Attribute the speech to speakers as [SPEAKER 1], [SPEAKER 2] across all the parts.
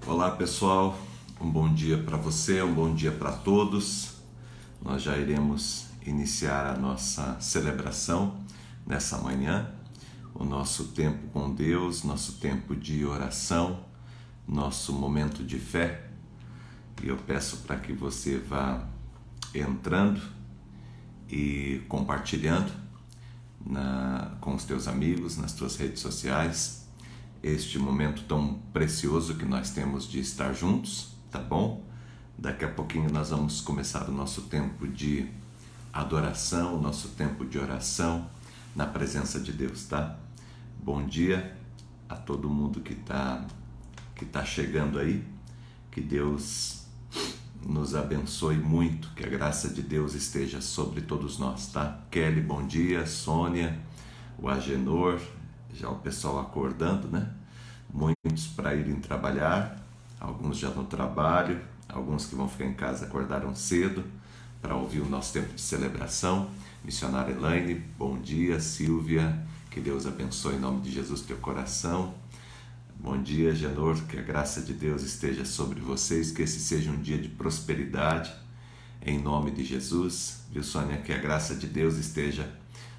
[SPEAKER 1] Olá pessoal, um bom dia para você, um bom dia para todos. Nós já iremos iniciar a nossa celebração nessa manhã, o nosso tempo com Deus, nosso tempo de oração, nosso momento de fé. E eu peço para que você vá entrando e compartilhando com os teus amigos, nas tuas redes sociais, este momento tão precioso que nós temos de estar juntos, tá bom? Daqui a pouquinho nós vamos começar o nosso tempo de adoração, o nosso tempo de oração na presença de Deus, tá? Bom dia a todo mundo que tá chegando aí, que Deus nos abençoe muito, que a graça de Deus esteja sobre todos nós, tá? Kelly, bom dia, Sônia, o Agenor, já o pessoal acordando, né? Muitos para irem trabalhar, alguns já no trabalho, alguns que vão ficar em casa acordaram cedo para ouvir o nosso tempo de celebração. Missionária Elaine, bom dia, Silvia, que Deus abençoe em nome de Jesus teu coração. Bom dia, Genor, que a graça de Deus esteja sobre vocês, que esse seja um dia de prosperidade, em nome de Jesus. Viu, Sônia, que a graça de Deus esteja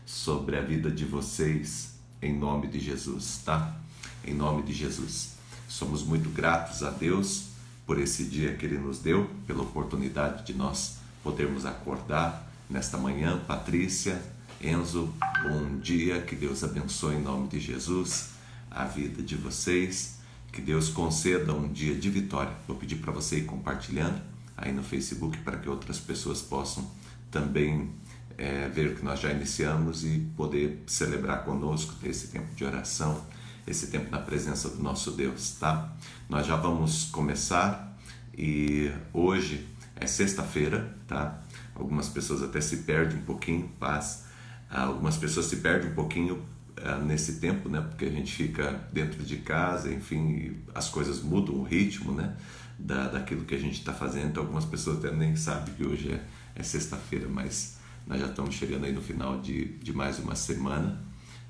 [SPEAKER 1] sobre a vida de vocês, em nome de Jesus, tá? Em nome de Jesus. Somos muito gratos a Deus por esse dia que Ele nos deu, pela oportunidade de nós podermos acordar nesta manhã. Patrícia, Enzo, bom dia, que Deus abençoe em nome de Jesus a vida de vocês, que Deus conceda um dia de vitória. Vou pedir para você ir compartilhando aí no Facebook para que outras pessoas possam também ver que nós já iniciamos e poder celebrar conosco, ter esse tempo de oração, esse tempo na presença do nosso Deus, tá? Nós já vamos começar e hoje é sexta-feira, tá? Algumas pessoas até se perdem um pouquinho, algumas pessoas se perdem um pouquinho nesse tempo, né? Porque a gente fica dentro de casa, enfim, as coisas mudam o ritmo, né? Daquilo que a gente está fazendo. Então, algumas pessoas até nem sabem que hoje é sexta-feira, mas nós já estamos chegando aí no final de mais uma semana,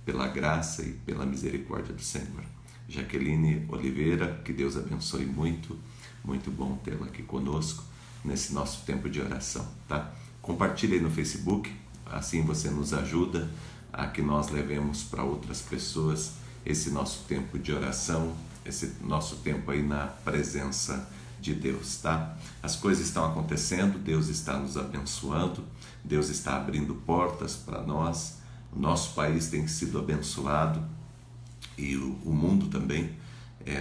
[SPEAKER 1] pela graça e pela misericórdia do Senhor. Jaqueline Oliveira, que Deus abençoe muito, muito bom tê-la aqui conosco nesse nosso tempo de oração, tá? Compartilhe aí no Facebook, assim você nos ajuda a que nós levemos para outras pessoas esse nosso tempo de oração, esse nosso tempo aí na presença de Deus, tá? As coisas estão acontecendo, Deus está nos abençoando, Deus está abrindo portas para nós, o nosso país tem sido abençoado e o mundo também.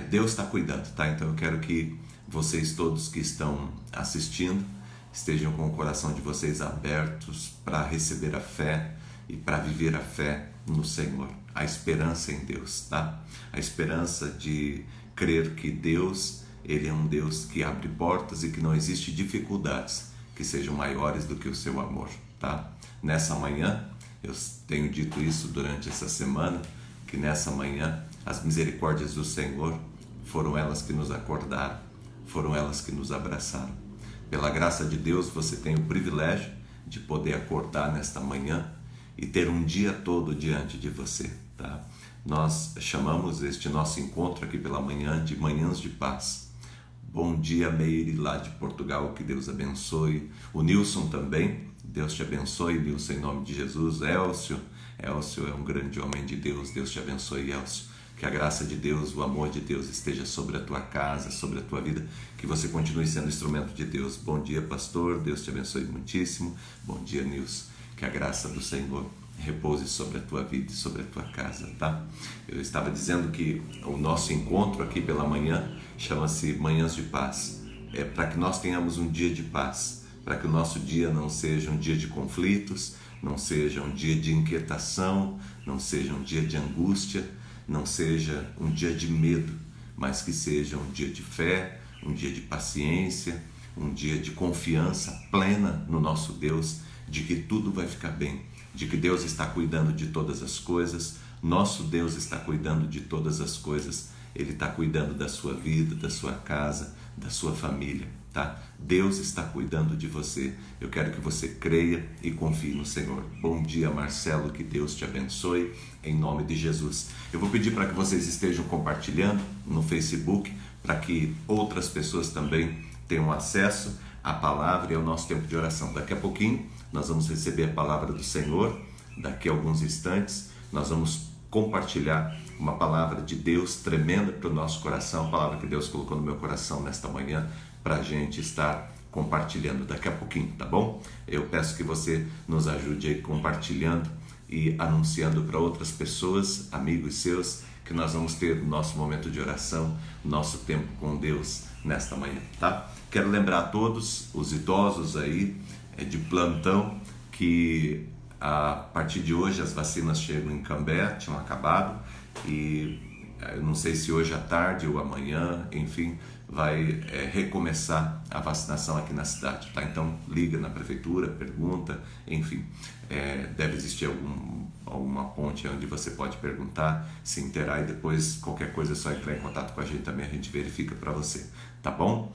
[SPEAKER 1] Deus está cuidando, tá? Então eu quero que vocês todos que estão assistindo estejam com o coração de vocês abertos para receber a fé e para viver a fé no Senhor, a esperança em Deus, tá? A esperança de crer que Deus, Ele é um Deus que abre portas e que não existe dificuldades que sejam maiores do que o seu amor, tá? Nessa manhã, eu tenho dito isso durante essa semana, que nessa manhã as misericórdias do Senhor foram elas que nos acordaram, foram elas que nos abraçaram. Pela graça de Deus, você tem o privilégio de poder acordar nesta manhã e ter um dia todo diante de você, tá? Nós chamamos este nosso encontro aqui pela manhã de Manhãs de Paz. Bom dia, Meire, lá de Portugal, que Deus abençoe. O Nilson também, Deus te abençoe, Nilson, em nome de Jesus. Elcio é um grande homem de Deus, Deus te abençoe, Elcio. Que a graça de Deus, o amor de Deus esteja sobre a tua casa, sobre a tua vida, que você continue sendo instrumento de Deus. Bom dia, pastor, Deus te abençoe muitíssimo. Bom dia, Nilson. Que a graça do Senhor repouse sobre a tua vida e sobre a tua casa, tá? Eu estava dizendo que o nosso encontro aqui pela manhã chama-se Manhãs de Paz. É para que nós tenhamos um dia de paz, para que o nosso dia não seja um dia de conflitos, não seja um dia de inquietação, não seja um dia de angústia, não seja um dia de medo, mas que seja um dia de fé, um dia de paciência, um dia de confiança plena no nosso Deus, de que tudo vai ficar bem, de que Deus está cuidando de todas as coisas, nosso Deus está cuidando de todas as coisas, Ele está cuidando da sua vida, da sua casa, da sua família, tá? Deus está cuidando de você. Eu quero que você creia e confie no Senhor. Bom dia, Marcelo, que Deus te abençoe, em nome de Jesus. Eu vou pedir para que vocês estejam compartilhando no Facebook, para que outras pessoas também tenham acesso à palavra e ao nosso tempo de oração. Daqui a pouquinho nós vamos receber a palavra do Senhor, daqui a alguns instantes nós vamos compartilhar uma palavra de Deus tremenda para o nosso coração, a palavra que Deus colocou no meu coração nesta manhã para a gente estar compartilhando daqui a pouquinho, tá bom? Eu peço que você nos ajude aí compartilhando e anunciando para outras pessoas, amigos seus, que nós vamos ter o nosso momento de oração, nosso tempo com Deus nesta manhã, tá? Quero lembrar a todos os idosos aí de plantão que a partir de hoje as vacinas chegam em Cambé, tinham acabado, e eu não sei se hoje à tarde ou amanhã, enfim, vai recomeçar a vacinação aqui na cidade, tá? Então liga na prefeitura, pergunta, enfim, deve existir alguma ponte onde você pode perguntar, se inteirar, e depois qualquer coisa é só entrar em contato com a gente também, a gente verifica para você, tá bom?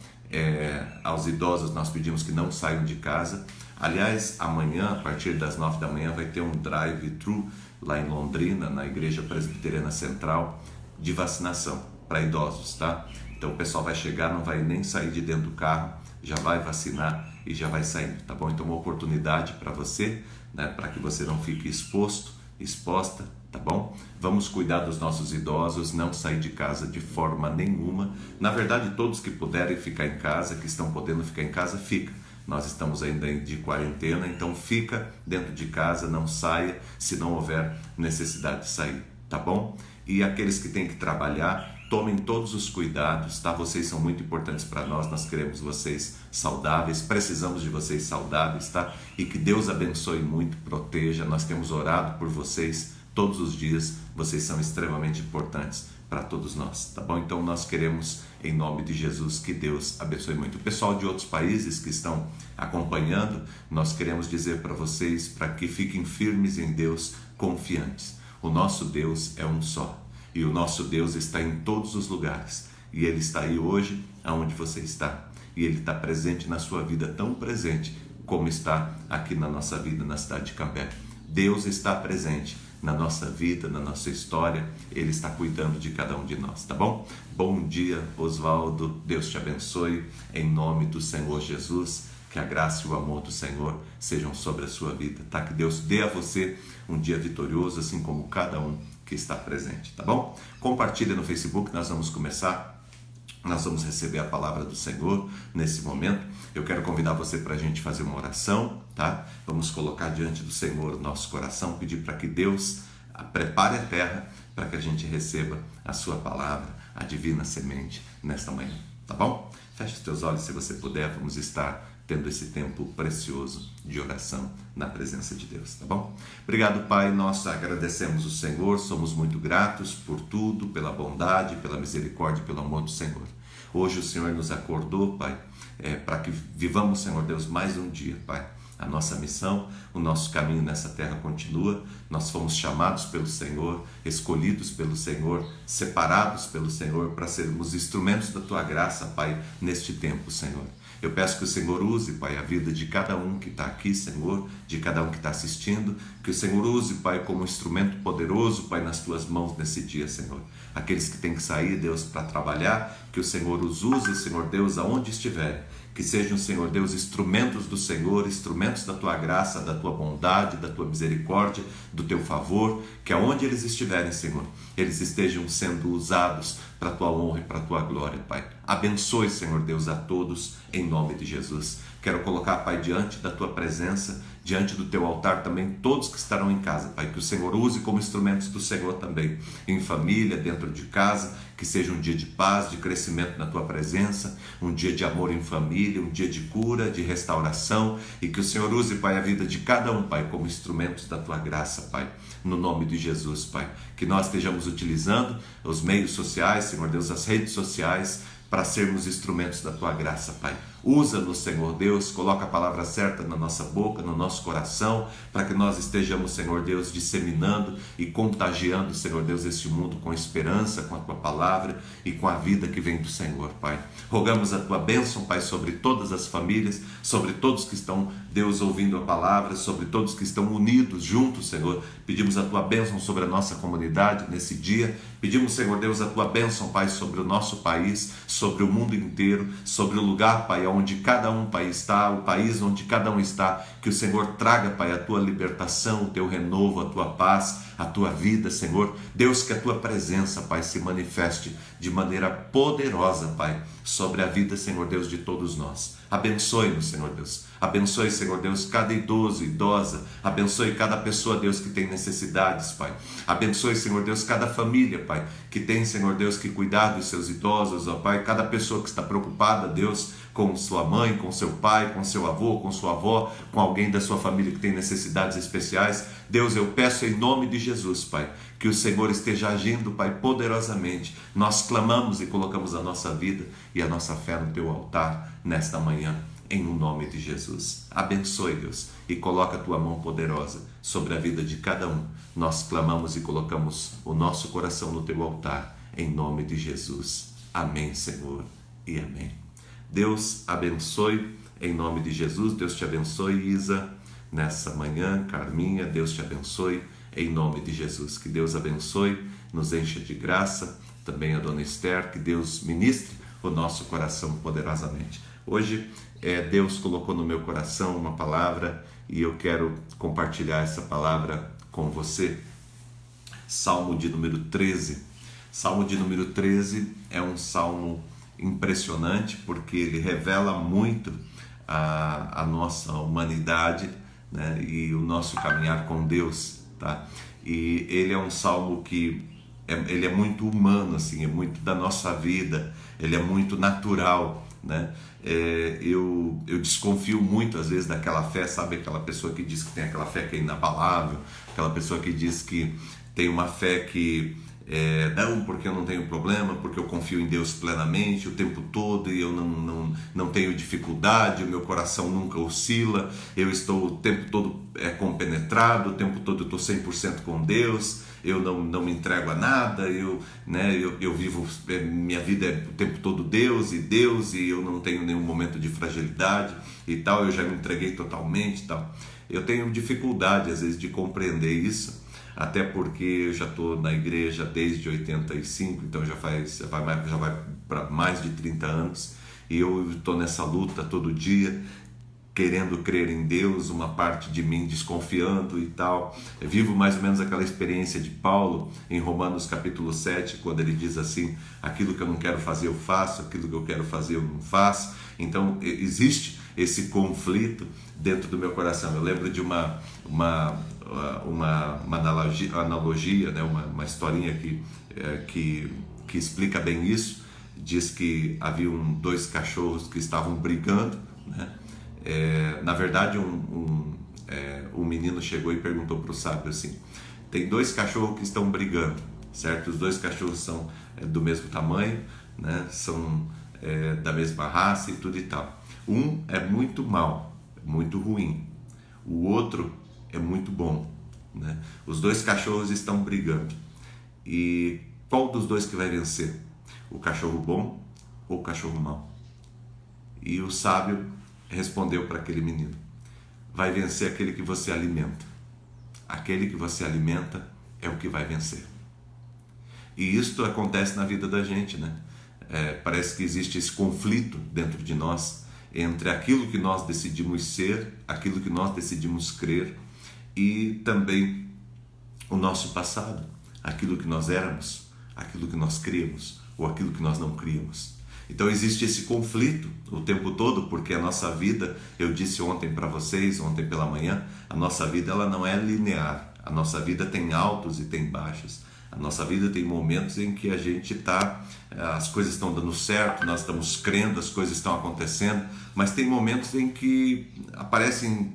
[SPEAKER 1] Aos idosos nós pedimos que não saiam de casa. Aliás, amanhã, a partir das 9 da manhã, vai ter um drive-thru lá em Londrina, na Igreja Presbiteriana Central, de vacinação para idosos, tá? Então o pessoal vai chegar, não vai nem sair de dentro do carro, já vai vacinar e já vai saindo, tá bom? Então uma oportunidade para você, né, para que você não fique exposta, tá bom? Vamos cuidar dos nossos idosos, não sair de casa de forma nenhuma. Na verdade, todos que puderem ficar em casa, que estão podendo ficar em casa, fica. Nós estamos ainda de quarentena, então fica dentro de casa, não saia se não houver necessidade de sair, tá bom? E aqueles que têm que trabalhar, tomem todos os cuidados, tá? Vocês são muito importantes para nós queremos vocês saudáveis, precisamos de vocês saudáveis, tá? E que Deus abençoe muito, proteja, nós temos orado por vocês todos os dias, vocês são extremamente importantes para todos nós, tá bom? Então nós queremos, em nome de Jesus, que Deus abençoe muito. O pessoal de outros países que estão acompanhando, nós queremos dizer para vocês, para que fiquem firmes em Deus, confiantes. O nosso Deus é um só. E o nosso Deus está em todos os lugares. E Ele está aí hoje, aonde você está. E Ele está presente na sua vida, tão presente como está aqui na nossa vida, na cidade de Cambé. Deus está presente na nossa vida, na nossa história. Ele está cuidando de cada um de nós, tá bom? Bom dia, Oswaldo. Deus te abençoe. Em nome do Senhor Jesus. Que a graça e o amor do Senhor sejam sobre a sua vida, tá? Que Deus dê a você um dia vitorioso, assim como cada um que está presente, tá bom? Compartilha no Facebook, nós vamos começar, nós vamos receber a palavra do Senhor nesse momento. Eu quero convidar você para a gente fazer uma oração, tá? Vamos colocar diante do Senhor o nosso coração, pedir para que Deus prepare a terra para que a gente receba a sua palavra, a divina semente, nesta manhã, tá bom? Feche os teus olhos se você puder, vamos estar tendo esse tempo precioso de oração na presença de Deus, tá bom? Obrigado, Pai, nós agradecemos o Senhor, somos muito gratos por tudo, pela bondade, pela misericórdia e pelo amor do Senhor. Hoje o Senhor nos acordou, Pai, para que vivamos, Senhor Deus, mais um dia, Pai. A nossa missão, o nosso caminho nessa terra continua. Nós fomos chamados pelo Senhor, escolhidos pelo Senhor, separados pelo Senhor para sermos instrumentos da Tua graça, Pai, neste tempo, Senhor. Eu peço que o Senhor use, Pai, a vida de cada um que está aqui, Senhor, de cada um que está assistindo, que o Senhor use, Pai, como instrumento poderoso, Pai, nas Tuas mãos nesse dia, Senhor. Aqueles que têm que sair, Deus, para trabalhar, que o Senhor os use, Senhor Deus, aonde estiverem. Que sejam, Senhor Deus, instrumentos do Senhor, instrumentos da Tua graça, da Tua bondade, da Tua misericórdia, do Teu favor, que aonde eles estiverem, Senhor, eles estejam sendo usados para a Tua honra e para a Tua glória, Pai. Abençoe, Senhor Deus, a todos, em nome de Jesus. Quero colocar, Pai, diante da Tua presença, diante do Teu altar também, todos que estarão em casa, Pai, que o Senhor use como instrumentos do Senhor também, em família, dentro de casa, que seja um dia de paz, de crescimento na Tua presença, um dia de amor em família, um dia de cura, de restauração, e que o Senhor use, Pai, a vida de cada um, Pai, como instrumentos da Tua graça, Pai, no nome de Jesus, Pai. Que nós estejamos utilizando os meios sociais, Senhor Deus, as redes sociais, para sermos instrumentos da Tua graça, Pai. Usa-nos, Senhor Deus, coloca a palavra certa na nossa boca, no nosso coração, para que nós estejamos, Senhor Deus, disseminando e contagiando, Senhor Deus, este mundo com esperança, com a Tua palavra e com a vida que vem do Senhor, Pai. Rogamos a Tua bênção, Pai, sobre todas as famílias, sobre todos que estão, Deus, ouvindo a palavra, sobre todos que estão unidos juntos, Senhor. Pedimos a Tua bênção sobre a nossa comunidade nesse dia. Pedimos, Senhor Deus, a Tua bênção, Pai, sobre o nosso país, sobre o mundo inteiro, sobre o lugar, Pai, onde cada um, Pai, está, o país onde cada um está. Que o Senhor traga, Pai, a Tua libertação, o Teu renovo, a Tua paz, a Tua vida, Senhor. Deus, que a Tua presença, Pai, se manifeste de maneira poderosa, Pai, sobre a vida, Senhor Deus, de todos nós. Abençoe-nos, Senhor Deus. Abençoe, Senhor Deus, cada idoso, idosa. Abençoe cada pessoa, Deus, que tem necessidades, Pai. Abençoe, Senhor Deus, cada família, Pai, que tem, Senhor Deus, que cuidar dos seus idosos, ó Pai. Cada pessoa que está preocupada, Deus, com sua mãe, com seu pai, com seu avô, com sua avó, com alguém da sua família que tem necessidades especiais. Deus, eu peço em nome de Jesus, Pai, que o Senhor esteja agindo, Pai, poderosamente. Nós clamamos e colocamos a nossa vida e a nossa fé no Teu altar nesta manhã, em nome de Jesus. Abençoe, Deus, e coloca a Tua mão poderosa sobre a vida de cada um. Nós clamamos e colocamos o nosso coração no Teu altar, em nome de Jesus. Amém, Senhor, e amém. Deus abençoe, em nome de Jesus. Deus te abençoe, Isa, nessa manhã. Carminha, Deus te abençoe, em nome de Jesus. Que Deus abençoe, nos encha de graça. Também a dona Esther, que Deus ministre o nosso coração poderosamente. Hoje, Deus colocou no meu coração uma palavra e eu quero compartilhar essa palavra com você. Salmo de número 13. Salmo de número 13 é um salmo impressionante porque ele revela muito a nossa humanidade, né, e o nosso caminhar com Deus, tá? E ele é um salmo que ele é muito humano, assim, é muito da nossa vida, ele é muito natural, né? Eu desconfio muito às vezes daquela fé, sabe, aquela pessoa que diz que tem aquela fé que é inabalável, aquela pessoa que diz que tem uma fé que não, porque eu não tenho problema, porque eu confio em Deus plenamente o tempo todo e eu não tenho dificuldade, o meu coração nunca oscila, eu estou o tempo todo compenetrado, o tempo todo eu estou 100% com Deus, eu não me entrego a nada, eu vivo, minha vida é o tempo todo Deus e eu não tenho nenhum momento de fragilidade e tal, eu já me entreguei totalmente e tal. Eu tenho dificuldade às vezes de compreender isso, até porque eu já estou na igreja desde 85, então já vai para mais de 30 anos, e eu estou nessa luta todo dia, querendo crer em Deus, uma parte de mim desconfiando e tal. Eu vivo mais ou menos aquela experiência de Paulo em Romanos capítulo 7, quando ele diz assim: aquilo que eu não quero fazer eu faço, aquilo que eu quero fazer eu não faço. Então existe esse conflito dentro do meu coração. Eu lembro de uma analogia, né? uma historinha que explica bem isso. Diz que haviam dois cachorros que estavam brigando, né? Na verdade, um menino chegou e perguntou para o sábio assim: tem dois cachorros que estão brigando, certo? Os dois cachorros são do mesmo tamanho, né? São da mesma raça e tudo e tal. Um é muito mau, muito ruim. O outro é muito bom, né? Os dois cachorros estão brigando. E qual dos dois que vai vencer? O cachorro bom ou o cachorro mau? E o sábio respondeu para aquele menino: vai vencer aquele que você alimenta. Aquele que você alimenta é o que vai vencer. E isto acontece na vida da gente, né? Parece que existe esse conflito dentro de nós entre aquilo que nós decidimos ser, aquilo que nós decidimos crer e também o nosso passado, aquilo que nós éramos, aquilo que nós críamos ou aquilo que nós não críamos. Então existe esse conflito o tempo todo, porque a nossa vida, eu disse ontem para vocês, ontem pela manhã, a nossa vida ela não é linear, a nossa vida tem altos e tem baixos. A nossa vida tem momentos em que a gente as coisas estão dando certo, nós estamos crendo, as coisas estão acontecendo, mas tem momentos em que aparecem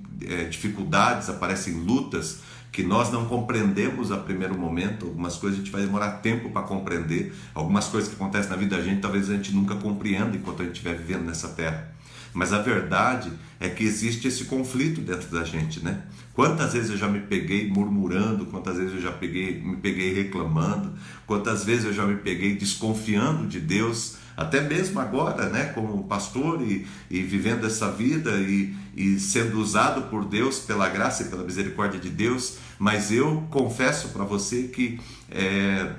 [SPEAKER 1] dificuldades, aparecem lutas que nós não compreendemos a primeiro momento. Algumas coisas a gente vai demorar tempo para compreender, algumas coisas que acontecem na vida da gente talvez a gente nunca compreenda enquanto a gente estiver vivendo nessa terra. Mas a verdade é que existe esse conflito dentro da gente, né? Quantas vezes eu já me peguei murmurando, quantas vezes eu já me peguei reclamando, quantas vezes eu já me peguei desconfiando de Deus, até mesmo agora, né, como pastor e vivendo essa vida e sendo usado por Deus, pela graça e pela misericórdia de Deus. Mas eu confesso para você que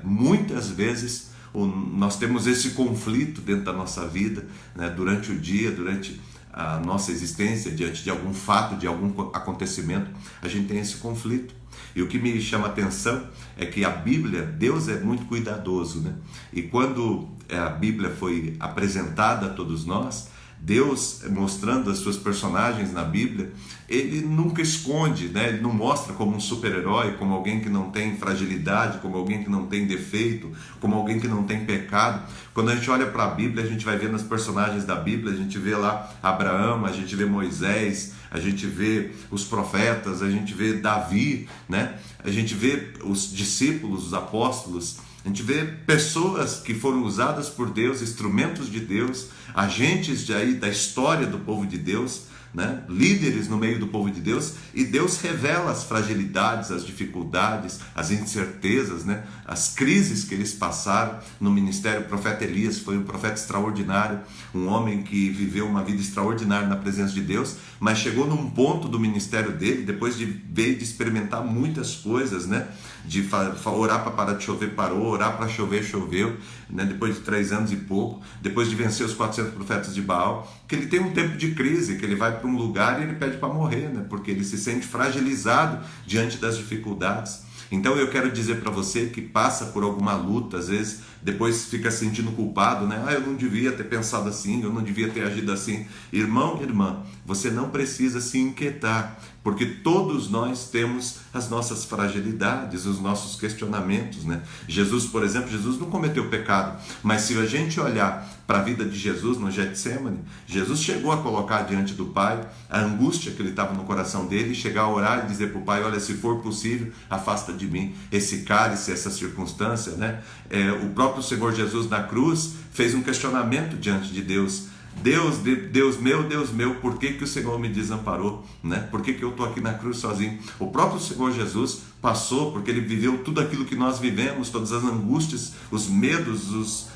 [SPEAKER 1] muitas vezes nós temos esse conflito dentro da nossa vida, né, durante o dia, durante a nossa existência, diante de algum fato, de algum acontecimento, a gente tem esse conflito. E o que me chama a atenção é que a Bíblia, Deus é muito cuidadoso, né? E quando a Bíblia foi apresentada a todos nós, Deus, mostrando as suas personagens na Bíblia, ele nunca esconde, né? Ele não mostra como um super-herói, como alguém que não tem fragilidade, como alguém que não tem defeito, como alguém que não tem pecado. Quando a gente olha para a Bíblia, a gente vai ver nas personagens da Bíblia, a gente vê lá Abraão, a gente vê Moisés, a gente vê os profetas, a gente vê Davi, né? A gente vê os discípulos, os apóstolos. A gente vê pessoas que foram usadas por Deus, instrumentos de Deus, agentes da história do povo de Deus, né? Líderes no meio do povo de Deus, e Deus revela as fragilidades, as dificuldades, as incertezas, né? As crises que eles passaram no ministério. O profeta Elias foi um profeta extraordinário, um homem que viveu uma vida extraordinária na presença de Deus, mas chegou num ponto do ministério dele, depois de experimentar muitas coisas, né? De orar para parar de chover, parou, orar para chover, choveu, né? Depois de 3 anos e pouco, depois de vencer os 400 profetas de Baal, que ele tem um tempo de crise, que ele vai para um lugar e ele pede para morrer, né? Porque ele se sente fragilizado diante das dificuldades. Então eu quero dizer para você que passa por alguma luta, às vezes depois fica se sentindo culpado, né? Eu não devia ter pensado assim, eu não devia ter agido assim. Irmão, irmã, você não precisa se inquietar, porque todos nós temos as nossas fragilidades, os nossos questionamentos, né? Jesus, por exemplo, Jesus não cometeu pecado, mas se a gente olhar para a vida de Jesus no Getsemane, Jesus chegou a colocar diante do Pai a angústia que ele estava no coração dele, chegar a orar e dizer para o Pai: olha, se for possível, afasta de mim esse cálice, essa circunstância, né? O próprio Senhor Jesus na cruz fez um questionamento diante de Deus: Deus meu, por que o Senhor me desamparou, né? Por que eu estou aqui na cruz sozinho? O próprio Senhor Jesus passou, porque ele viveu tudo aquilo que nós vivemos, todas as angústias, os medos, os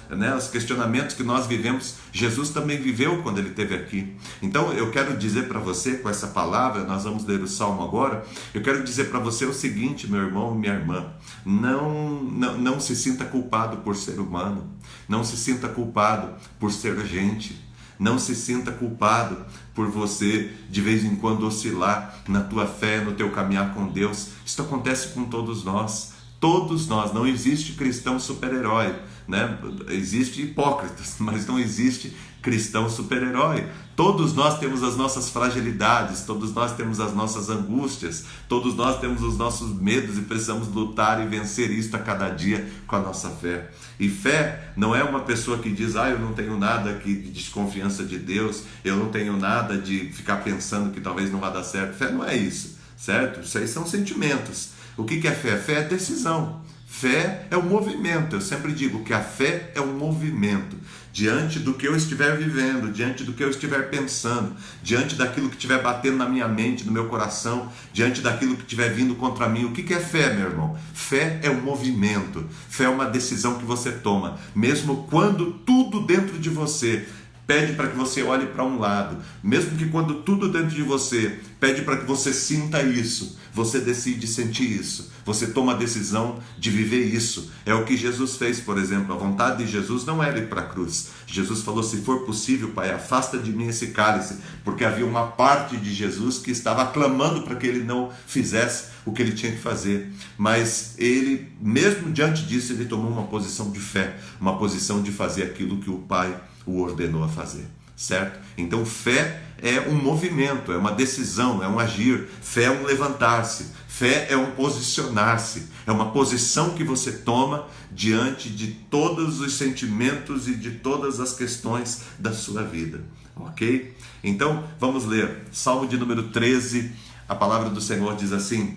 [SPEAKER 1] questionamentos que nós vivemos. Jesus também viveu quando ele esteve aqui. Então eu quero dizer para você, com essa palavra, nós vamos ler o Salmo agora, eu quero dizer para você o seguinte, meu irmão e minha irmã: não se sinta culpado por ser humano, não se sinta culpado por ser gente. Não se sinta culpado por você de vez em quando oscilar na tua fé, no teu caminhar com Deus. Isso acontece com todos nós. Todos nós. Não existe cristão super-herói, né? Existe hipócritas, mas não existe cristão super-herói. Todos nós temos as nossas fragilidades, todos nós temos as nossas angústias, todos nós temos os nossos medos e precisamos lutar e vencer isto a cada dia com a nossa fé. E fé não é uma pessoa que diz: eu não tenho nada aqui de desconfiança de Deus, eu não tenho nada de ficar pensando que talvez não vá dar certo. Fé não é isso, certo? Isso aí são sentimentos. O que é fé? Fé é decisão. Fé é um movimento. Eu sempre digo que a fé é um movimento. Diante do que eu estiver vivendo, diante do que eu estiver pensando, diante daquilo que estiver batendo na minha mente, no meu coração, diante daquilo que estiver vindo contra mim. O que é fé, meu irmão? Fé é um movimento. Fé é uma decisão que você toma, mesmo quando tudo dentro de você pede para que você olhe para um lado, mesmo que quando tudo dentro de você pede para que você sinta isso, você decide sentir isso, você toma a decisão de viver isso. É o que Jesus fez, por exemplo. A vontade de Jesus não era ir para a cruz. Jesus falou: se for possível, Pai, afasta de mim esse cálice, porque havia uma parte de Jesus que estava clamando para que ele não fizesse o que ele tinha que fazer. Mas ele, mesmo diante disso, ele tomou uma posição de fé, uma posição de fazer aquilo que o Pai o ordenou a fazer, certo? Então fé é um movimento, é uma decisão, é um agir. Fé é um levantar-se, fé é um posicionar-se, é uma posição que você toma diante de todos os sentimentos e de todas as questões da sua vida, ok? Então vamos ler Salmo de número 13. A palavra do Senhor diz assim.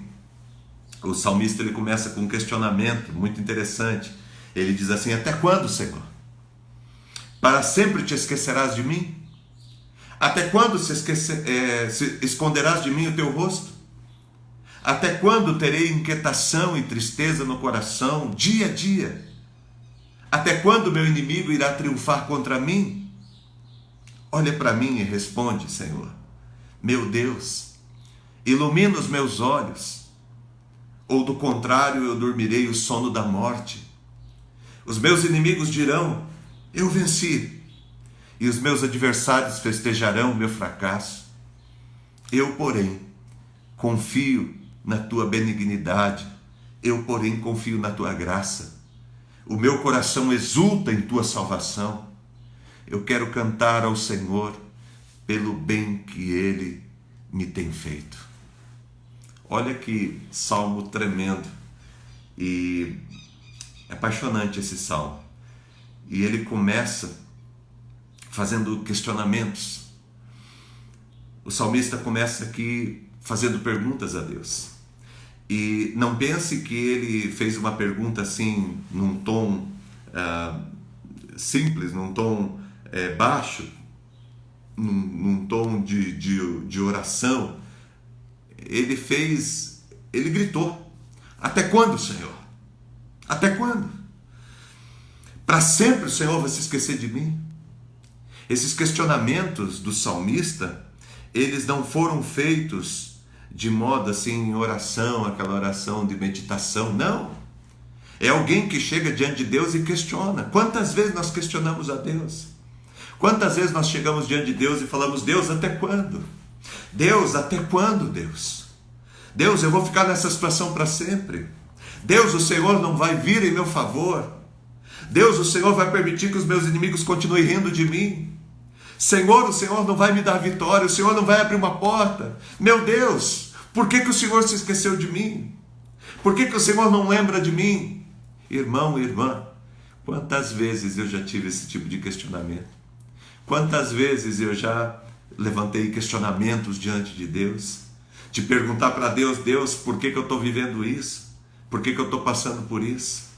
[SPEAKER 1] O salmista, ele começa com um questionamento muito interessante. Ele diz assim: até quando, Senhor? Para sempre te esquecerás de mim? Até quando se esconderás de mim o teu rosto? Até quando terei inquietação e tristeza no coração, dia a dia? Até quando meu inimigo irá triunfar contra mim? Olha para mim e responde, Senhor. Meu Deus, ilumina os meus olhos, ou do contrário eu dormirei o sono da morte. Os meus inimigos dirão, eu venci, e os meus adversários festejarão o meu fracasso. Eu, porém, confio na tua benignidade, eu, porém, confio na tua graça. O meu coração exulta em tua salvação. Eu quero cantar ao Senhor pelo bem que Ele me tem feito. Olha que salmo tremendo. E é apaixonante esse salmo. E ele começa fazendo questionamentos. O salmista começa aqui fazendo perguntas a Deus. E não pense que ele fez uma pergunta assim, num tom simples, num tom baixo, num tom de oração. Ele gritou: até quando, Senhor? Até quando? Para sempre o Senhor vai se esquecer de mim? Esses questionamentos do salmista, eles não foram feitos de modo assim, em oração, aquela oração de meditação, não. É alguém que chega diante de Deus e questiona. Quantas vezes nós questionamos a Deus? Quantas vezes nós chegamos diante de Deus e falamos: Deus, até quando? Deus, até quando, Deus? Deus, eu vou ficar nessa situação para sempre. Deus, o Senhor não vai vir em meu favor. Deus, o Senhor vai permitir que os meus inimigos continuem rindo de mim. Senhor, o Senhor não vai me dar vitória, o Senhor não vai abrir uma porta. Meu Deus, por que o Senhor se esqueceu de mim? Por que o Senhor não lembra de mim? Irmão e irmã, quantas vezes eu já tive esse tipo de questionamento? Quantas vezes eu já levantei questionamentos diante de Deus? De perguntar para Deus: Deus, por que eu estou vivendo isso? Por que eu estou passando por isso?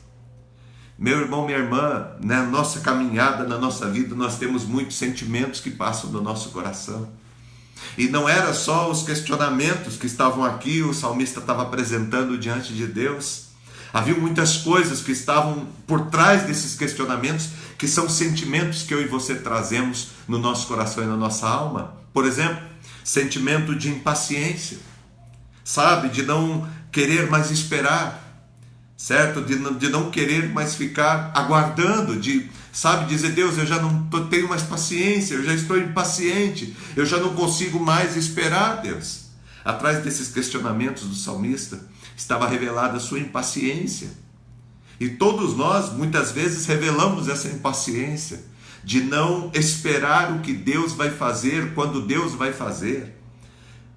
[SPEAKER 1] Meu irmão, minha irmã, na nossa caminhada, na nossa vida, nós temos muitos sentimentos que passam do nosso coração. E não era só os questionamentos que estavam aqui, o salmista estava apresentando diante de Deus. Havia muitas coisas que estavam por trás desses questionamentos, que são sentimentos que eu e você trazemos no nosso coração e na nossa alma. Por exemplo, sentimento de impaciência, sabe? De não querer mais esperar, certo? De não querer mais ficar aguardando, sabe, dizer: Deus, eu já não tenho mais paciência, eu já estou impaciente, eu já não consigo mais esperar, Deus. Atrás desses questionamentos do salmista estava revelada a sua impaciência. E todos nós, muitas vezes, revelamos essa impaciência de não esperar o que Deus vai fazer quando Deus vai fazer.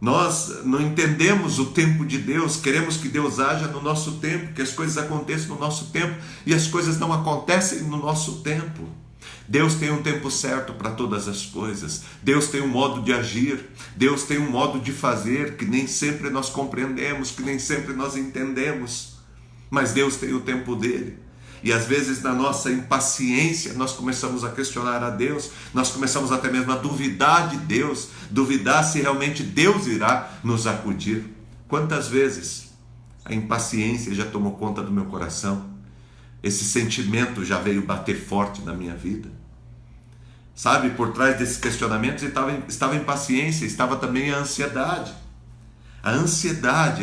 [SPEAKER 1] Nós não entendemos o tempo de Deus, queremos que Deus haja no nosso tempo, que as coisas aconteçam no nosso tempo, e as coisas não acontecem no nosso tempo. Deus tem um tempo certo para todas as coisas. Deus tem um modo de agir, Deus tem um modo de fazer que nem sempre nós compreendemos, que nem sempre nós entendemos, mas Deus tem o tempo dele. E às vezes na nossa impaciência nós começamos a questionar a Deus, nós começamos até mesmo a duvidar de Deus, duvidar se realmente Deus irá nos acudir. Quantas vezes a impaciência já tomou conta do meu coração? Esse sentimento já veio bater forte na minha vida. Sabe, por trás desses questionamentos estava a impaciência, estava também a ansiedade. A ansiedade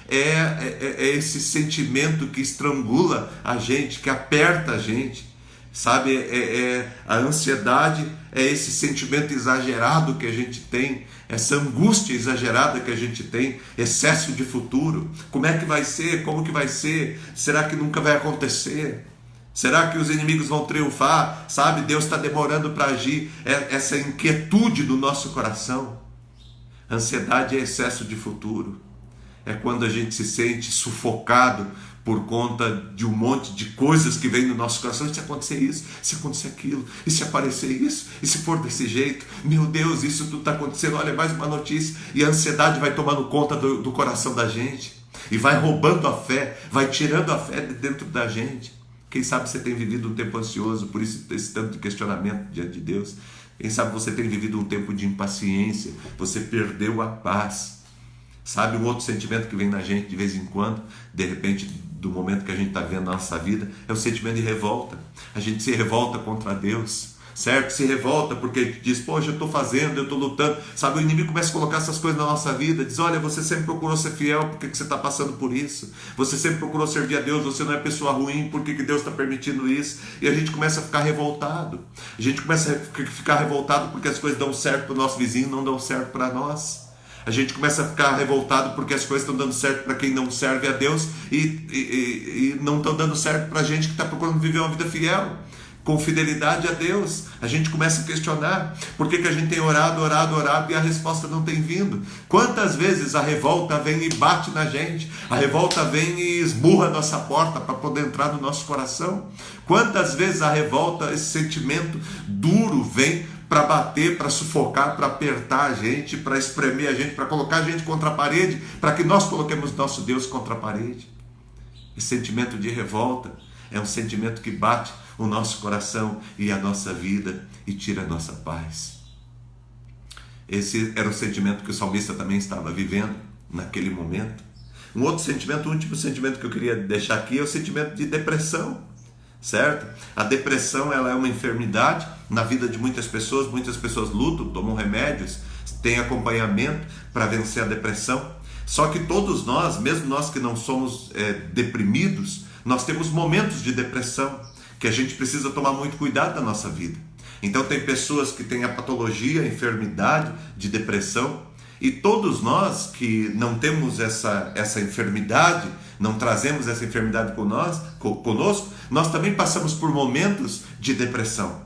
[SPEAKER 1] é esse sentimento que estrangula a gente, que aperta a gente. Sabe, a ansiedade é esse sentimento exagerado que a gente tem, essa angústia exagerada que a gente tem, excesso de futuro. Como é que vai ser? Como que vai ser? Será que nunca vai acontecer? Será que os inimigos vão triunfar? Sabe, Deus está demorando para agir. Essa inquietude do nosso coração. Ansiedade é excesso de futuro. É quando a gente se sente sufocado por conta de um monte de coisas que vem no nosso coração. E se acontecer isso, se acontecer aquilo, e se aparecer isso, e se for desse jeito, meu Deus, isso tudo está acontecendo, olha, mais uma notícia. E a ansiedade vai tomando conta do coração da gente, e vai roubando a fé, vai tirando a fé de dentro da gente. Quem sabe você tem vivido um tempo ansioso, por isso esse tanto de questionamento diante de Deus. Quem sabe você tem vivido um tempo de impaciência, você perdeu a paz. Sabe, um outro sentimento que vem na gente de vez em quando, de repente, do momento que a gente está vendo na nossa vida, é o sentimento de revolta. A gente se revolta contra Deus, certo? Se revolta porque diz, poxa, eu estou fazendo, eu estou lutando. Sabe, o inimigo começa a colocar essas coisas na nossa vida, diz, olha, você sempre procurou ser fiel, por que você está passando por isso? Você sempre procurou servir a Deus, você não é pessoa ruim, por que Deus está permitindo isso? E a gente começa a ficar revoltado. A gente começa a ficar revoltado porque as coisas dão certo para o nosso vizinho, não dão certo para nós. A gente começa a ficar revoltado porque as coisas estão dando certo para quem não serve a Deus e não estão dando certo para a gente que está procurando viver uma vida fiel, com fidelidade a Deus. A gente começa a questionar por que a gente tem orado e a resposta não tem vindo. Quantas vezes a revolta vem e bate na gente, a revolta vem e esmurra a nossa porta para poder entrar no nosso coração. Quantas vezes a revolta, esse sentimento duro vem para bater, para sufocar, para apertar a gente, para espremer a gente, para colocar a gente contra a parede, para que nós coloquemos nosso Deus contra a parede. Esse sentimento de revolta é um sentimento que bate o nosso coração e a nossa vida e tira a nossa paz. Esse era o sentimento que o salmista também estava vivendo naquele momento. Um outro sentimento, o último sentimento que eu queria deixar aqui é o sentimento de depressão. Certo? A depressão, ela é uma enfermidade na vida de muitas pessoas lutam, tomam remédios, têm acompanhamento para vencer a depressão. Só que todos nós, mesmo nós que não somos deprimidos, nós temos momentos de depressão que a gente precisa tomar muito cuidado na nossa vida. Então tem pessoas que têm a patologia, a enfermidade de depressão, e todos nós que não temos essa enfermidade, não trazemos essa enfermidade conosco, nós também passamos por momentos de depressão.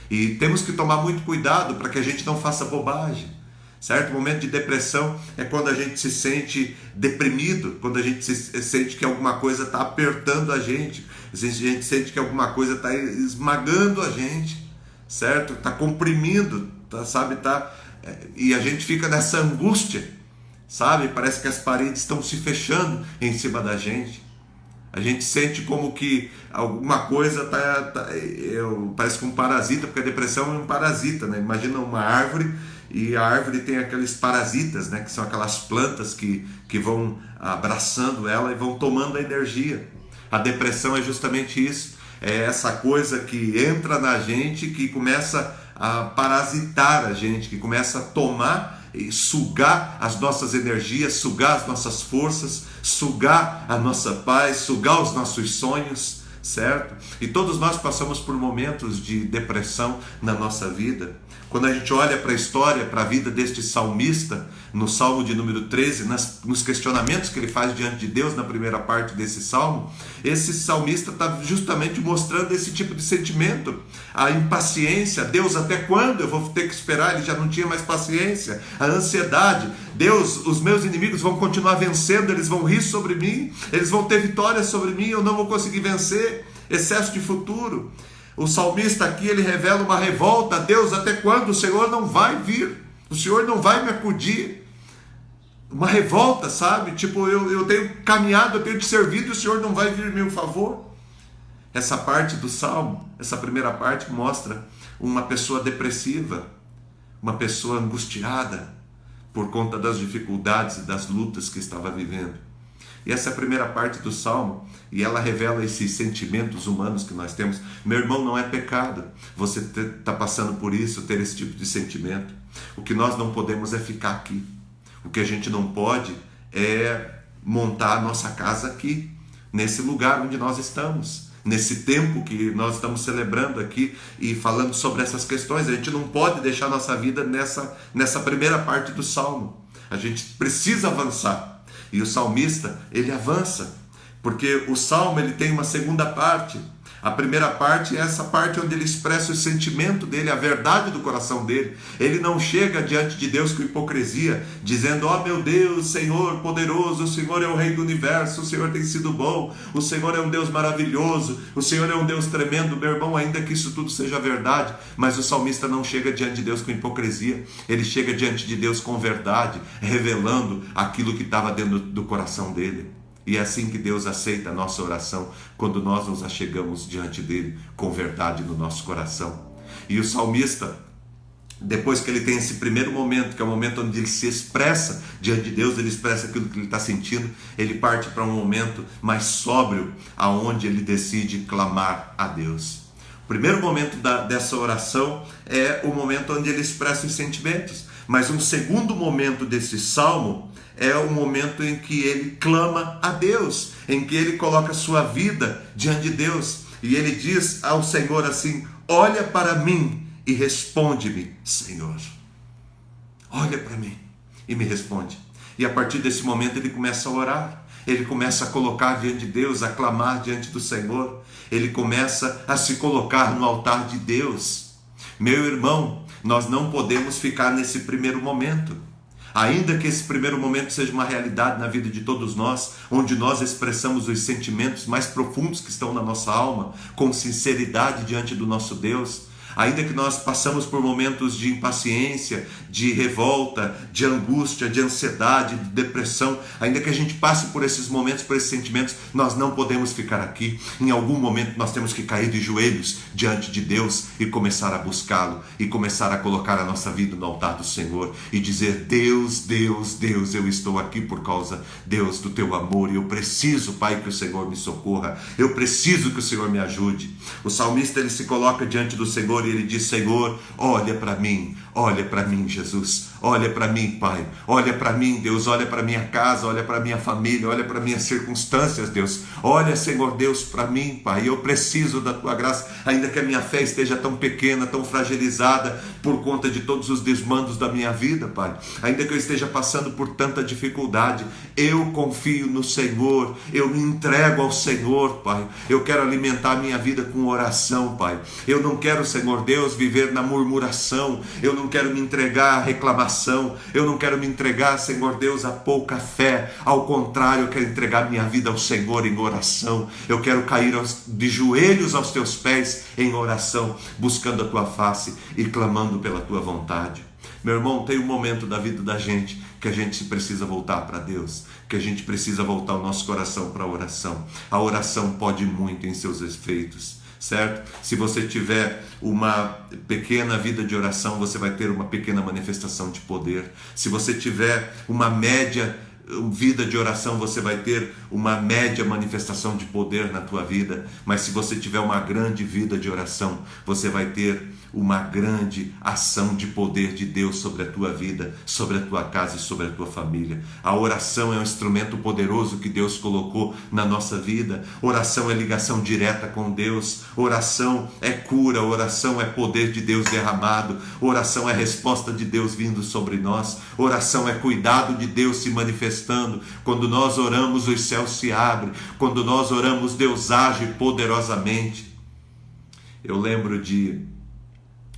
[SPEAKER 1] E temos que tomar muito cuidado para que a gente não faça bobagem. Certo? O momento de depressão é quando a gente se sente deprimido, quando a gente se sente que alguma coisa está apertando a gente sente que alguma coisa está esmagando a gente, certo? Está comprimindo, e a gente fica nessa angústia, sabe? Parece que as paredes estão se fechando em cima da gente. A gente sente como que alguma coisa parece que um parasita, porque a depressão é um parasita, né? Imagina uma árvore, e a árvore tem aqueles parasitas, né? Que são aquelas plantas que vão abraçando ela e vão tomando a energia. A depressão é justamente isso, é essa coisa que entra na gente, que começa a parasitar a gente, que começa a tomar e sugar as nossas energias, sugar as nossas forças, sugar a nossa paz, sugar os nossos sonhos, certo? E todos nós passamos por momentos de depressão na nossa vida. Quando a gente olha para a história, para a vida deste salmista, no Salmo de número 13, nos questionamentos que ele faz diante de Deus na primeira parte desse salmo, esse salmista está justamente mostrando esse tipo de sentimento, a impaciência. Deus, até quando eu vou ter que esperar? Ele já não tinha mais paciência. A ansiedade. Deus, os meus inimigos vão continuar vencendo, eles vão rir sobre mim, eles vão ter vitória sobre mim, eu não vou conseguir vencer. Excesso de futuro. O salmista aqui, ele revela uma revolta. Deus, até quando? O Senhor não vai vir, o Senhor não vai me acudir. Uma revolta, sabe? Tipo, eu tenho caminhado, eu tenho te servido e o Senhor não vai vir em meu favor. Essa parte do salmo, essa primeira parte mostra uma pessoa depressiva, uma pessoa angustiada por conta das dificuldades e das lutas que estava vivendo. E essa é a primeira parte do salmo, e ela revela esses sentimentos humanos que nós temos. Meu irmão, não é pecado você está passando por isso, ter esse tipo de sentimento. O que nós não podemos é ficar aqui. O que a gente não pode é montar a nossa casa aqui, nesse lugar onde nós estamos, nesse tempo que nós estamos celebrando aqui e falando sobre essas questões. A gente não pode deixar a nossa vida nessa primeira parte do salmo. A gente precisa avançar. E o salmista, ele avança, porque o salmo, ele tem uma segunda parte. A primeira parte é essa parte onde ele expressa o sentimento dele, a verdade do coração dele. Ele não chega diante de Deus com hipocrisia, dizendo, ó meu Deus, Senhor poderoso, o Senhor é o Rei do Universo, o Senhor tem sido bom, o Senhor é um Deus maravilhoso, o Senhor é um Deus tremendo. Meu irmão, ainda que isso tudo seja verdade, mas o salmista não chega diante de Deus com hipocrisia, ele chega diante de Deus com verdade, revelando aquilo que estava dentro do coração dele. E é assim que Deus aceita a nossa oração, quando nós nos achegamos diante dele com verdade no nosso coração. E o salmista, depois que ele tem esse primeiro momento, que é o momento onde ele se expressa diante de Deus, ele expressa aquilo que ele está sentindo, ele parte para um momento mais sóbrio, aonde ele decide clamar a Deus. O primeiro momento dessa oração é o momento onde ele expressa os sentimentos, mas um segundo momento desse salmo é o momento em que ele clama a Deus, em que ele coloca a sua vida diante de Deus, e ele diz ao Senhor assim: olha para mim e responde-me, Senhor. Olha para mim e me responde. E a partir desse momento ele começa a orar, ele começa a colocar diante de Deus, a clamar diante do Senhor, ele começa a se colocar no altar de Deus. Meu irmão, nós não podemos ficar nesse primeiro momento. Ainda que esse primeiro momento seja uma realidade na vida de todos nós, onde nós expressamos os sentimentos mais profundos que estão na nossa alma, com sinceridade diante do nosso Deus, ainda que nós passamos por momentos de impaciência, de revolta, de angústia, de ansiedade, de depressão, ainda que a gente passe por esses momentos, por esses sentimentos, nós não podemos ficar aqui. Em algum momento nós temos que cair de joelhos diante de Deus e começar a buscá-lo, e começar a colocar a nossa vida no altar do Senhor e dizer: Deus, Deus, Deus, eu estou aqui por causa, Deus, do teu amor, e eu preciso, Pai, que o Senhor me socorra, eu preciso que o Senhor me ajude. O salmista, ele se coloca diante do Senhor e ele diz: Senhor, olha para mim, Jesus, olha para mim, Pai, olha para mim, Deus, olha para minha casa, olha para minha família, olha para minhas circunstâncias, Deus, olha, Senhor Deus, para mim, Pai, eu preciso da tua graça, ainda que a minha fé esteja tão pequena, tão fragilizada por conta de todos os desmandos da minha vida, Pai, ainda que eu esteja passando por tanta dificuldade, eu confio no Senhor, eu me entrego ao Senhor, Pai, eu quero alimentar a minha vida com oração, Pai, eu não quero, Senhor Deus, viver na murmuração, eu não quero me entregar à reclamação, eu não quero me entregar, Senhor Deus, a pouca fé, ao contrário, eu quero entregar minha vida ao Senhor em oração, eu quero cair de joelhos aos teus pés em oração, buscando a tua face e clamando pela tua vontade. Meu irmão, tem um momento da vida da gente que a gente precisa voltar para Deus, que a gente precisa voltar o nosso coração para a oração. A oração pode muito em seus efeitos, certo? Se você tiver uma pequena vida de oração, você vai ter uma pequena manifestação de poder. Se você tiver uma média vida de oração, você vai ter uma média manifestação de poder na tua vida. Mas se você tiver uma grande vida de oração, você vai ter uma grande ação de poder de Deus sobre a tua vida, sobre a tua casa e sobre a tua família. A oração é um instrumento poderoso que Deus colocou na nossa vida. Oração é ligação direta com Deus. Oração é cura. Oração é poder de Deus derramado. Oração é resposta de Deus vindo sobre nós. Oração é cuidado de Deus se manifestando. Quando nós oramos, os céus se abrem. Quando nós oramos, Deus age poderosamente. Eu lembro de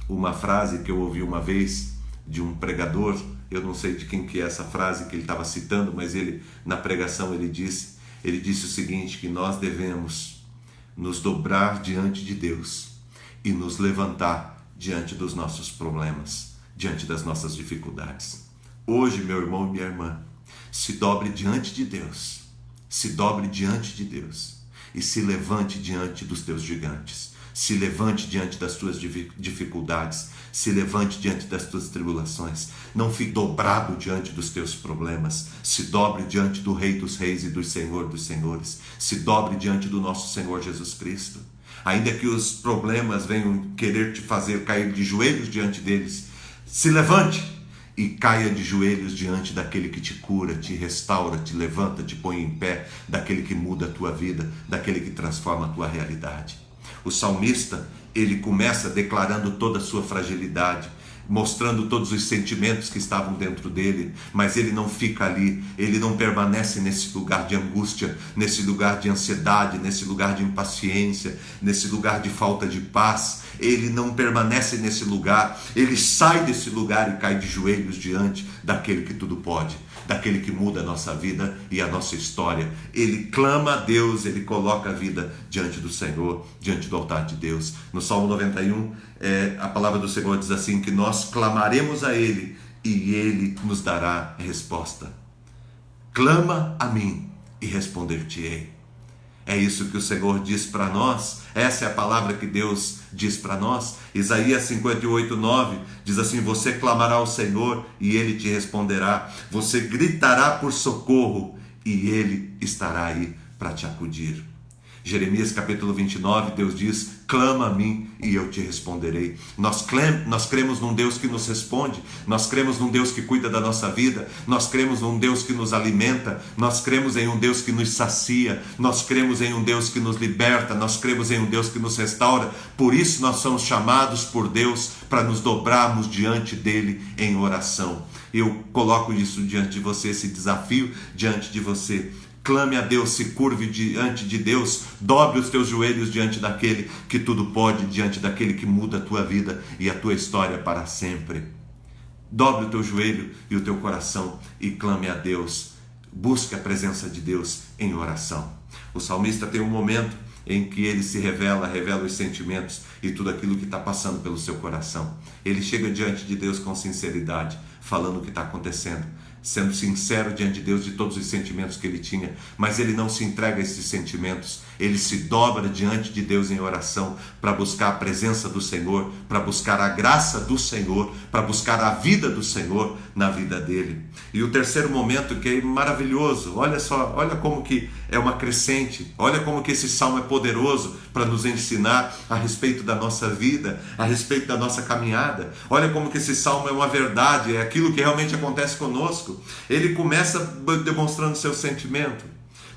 [SPEAKER 1] uma frase que eu ouvi uma vez de um pregador, eu não sei de quem que é essa frase que ele estava citando, mas ele, na pregação, ele disse o seguinte, que nós devemos nos dobrar diante de Deus e nos levantar diante dos nossos problemas, diante das nossas dificuldades. Hoje, meu irmão e minha irmã, se dobre diante de Deus, se dobre diante de Deus e se levante diante dos teus gigantes. Se levante diante das tuas dificuldades, se levante diante das tuas tribulações, não fique dobrado diante dos teus problemas, se dobre diante do Rei dos Reis e do Senhor dos Senhores, se dobre diante do nosso Senhor Jesus Cristo. Ainda que os problemas venham querer te fazer cair de joelhos diante deles, se levante e caia de joelhos diante daquele que te cura, te restaura, te levanta, te põe em pé, daquele que muda a tua vida, daquele que transforma a tua realidade. O salmista, ele começa declarando toda a sua fragilidade, mostrando todos os sentimentos que estavam dentro dele, mas ele não fica ali, ele não permanece nesse lugar de angústia, nesse lugar de ansiedade, nesse lugar de impaciência, nesse lugar de falta de paz. Ele não permanece nesse lugar, ele sai desse lugar e cai de joelhos diante daquele que tudo pode, daquele que muda a nossa vida e a nossa história. Ele clama a Deus, ele coloca a vida diante do Senhor, diante do altar de Deus. No Salmo 91, a palavra do Senhor diz assim, que nós clamaremos a Ele e Ele nos dará resposta. Clama a mim e responder-te-ei. É isso que o Senhor diz para nós, essa é a palavra que Deus diz para nós. Isaías 58:9 diz assim: você clamará ao Senhor e Ele te responderá, você gritará por socorro e Ele estará aí para te acudir. Jeremias capítulo 29, Deus diz: clama a mim e eu te responderei. Nós cremos num Deus que nos responde, nós cremos num Deus que cuida da nossa vida, nós cremos num Deus que nos alimenta, nós cremos em um Deus que nos sacia, nós cremos em um Deus que nos liberta, nós cremos em um Deus que nos restaura. Por isso nós somos chamados por Deus para nos dobrarmos diante dele em oração. Eu coloco isso diante de você, esse desafio diante de você. Clame a Deus, se curve diante de Deus, dobre os teus joelhos diante daquele que tudo pode, diante daquele que muda a tua vida e a tua história para sempre. Dobre o teu joelho e o teu coração e clame a Deus. Busque a presença de Deus em oração. O salmista tem um momento em que ele se revela os sentimentos e tudo aquilo que está passando pelo seu coração. Ele chega diante de Deus com sinceridade, falando o que está acontecendo, sendo sincero diante de Deus de todos os sentimentos que ele tinha, mas ele não se entrega a esses sentimentos, ele se dobra diante de Deus em oração para buscar a presença do Senhor, para buscar a graça do Senhor, para buscar a vida do Senhor na vida dele. E o terceiro momento, que é maravilhoso, olha só, olha como que é uma crescente, olha como que esse salmo é poderoso para nos ensinar a respeito da nossa vida, a respeito da nossa caminhada. Olha como que esse salmo é uma verdade, é aquilo que realmente acontece conosco. Ele começa demonstrando seu sentimento,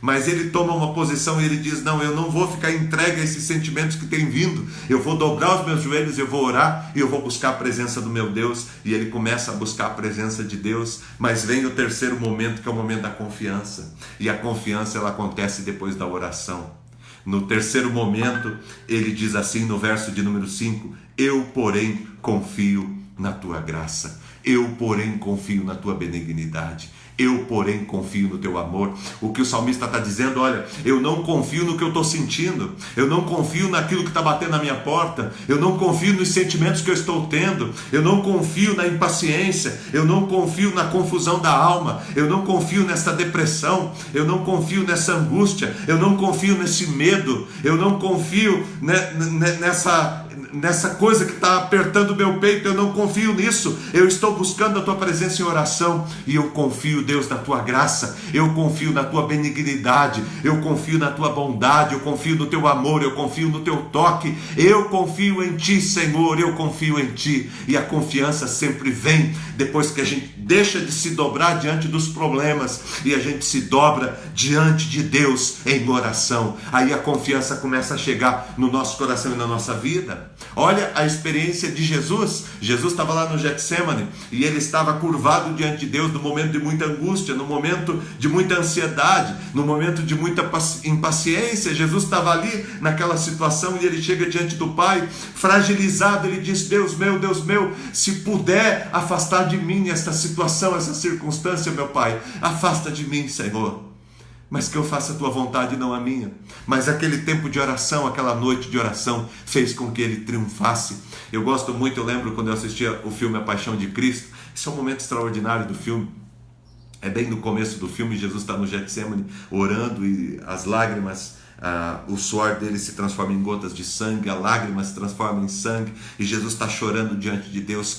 [SPEAKER 1] mas ele toma uma posição e ele diz: não, eu não vou ficar entregue a esses sentimentos que têm vindo, eu vou dobrar os meus joelhos, eu vou orar e eu vou buscar a presença do meu Deus. E ele começa a buscar a presença de Deus, mas vem o terceiro momento, que é o momento da confiança, e a confiança ela acontece depois da oração. No terceiro momento ele diz assim no verso de número 5: eu porém confio na tua graça, eu porém confio na tua benignidade, eu porém confio no teu amor. O que o salmista está dizendo: olha, eu não confio no que eu estou sentindo, eu não confio naquilo que está batendo na minha porta, eu não confio nos sentimentos que eu estou tendo, eu não confio na impaciência, eu não confio na confusão da alma, eu não confio nessa depressão, eu não confio nessa angústia, eu não confio nesse medo, eu não confio nessa coisa que está apertando o meu peito, eu não confio nisso. Eu estou buscando a tua presença em oração e eu confio, Deus, na tua graça, eu confio na tua benignidade, eu confio na tua bondade, eu confio no teu amor, eu confio no teu toque, eu confio em ti, Senhor, eu confio em ti. E a confiança sempre vem depois que a gente deixa de se dobrar diante dos problemas e a gente se dobra diante de Deus em oração. Aí a confiança começa a chegar no nosso coração e na nossa vida. Olha a experiência de Jesus. Jesus estava lá no Getsemane e ele estava curvado diante de Deus no momento de muita angústia, no momento de muita ansiedade, no momento de muita impaciência. Jesus estava ali naquela situação e ele chega diante do Pai fragilizado. Ele diz: Deus meu, se puder afastar de mim esta situação, essa circunstância, meu Pai, afasta de mim, Senhor, mas que eu faça a tua vontade e não a minha. Mas aquele tempo de oração, aquela noite de oração, fez com que ele triunfasse. Eu gosto muito, eu lembro quando eu assistia o filme A Paixão de Cristo. Esse é um momento extraordinário do filme. É bem no começo do filme, Jesus está no Getsemane orando e as lágrimas, o suor dele se transforma em gotas de sangue, a lágrima se transforma em sangue, e Jesus está chorando diante de Deus,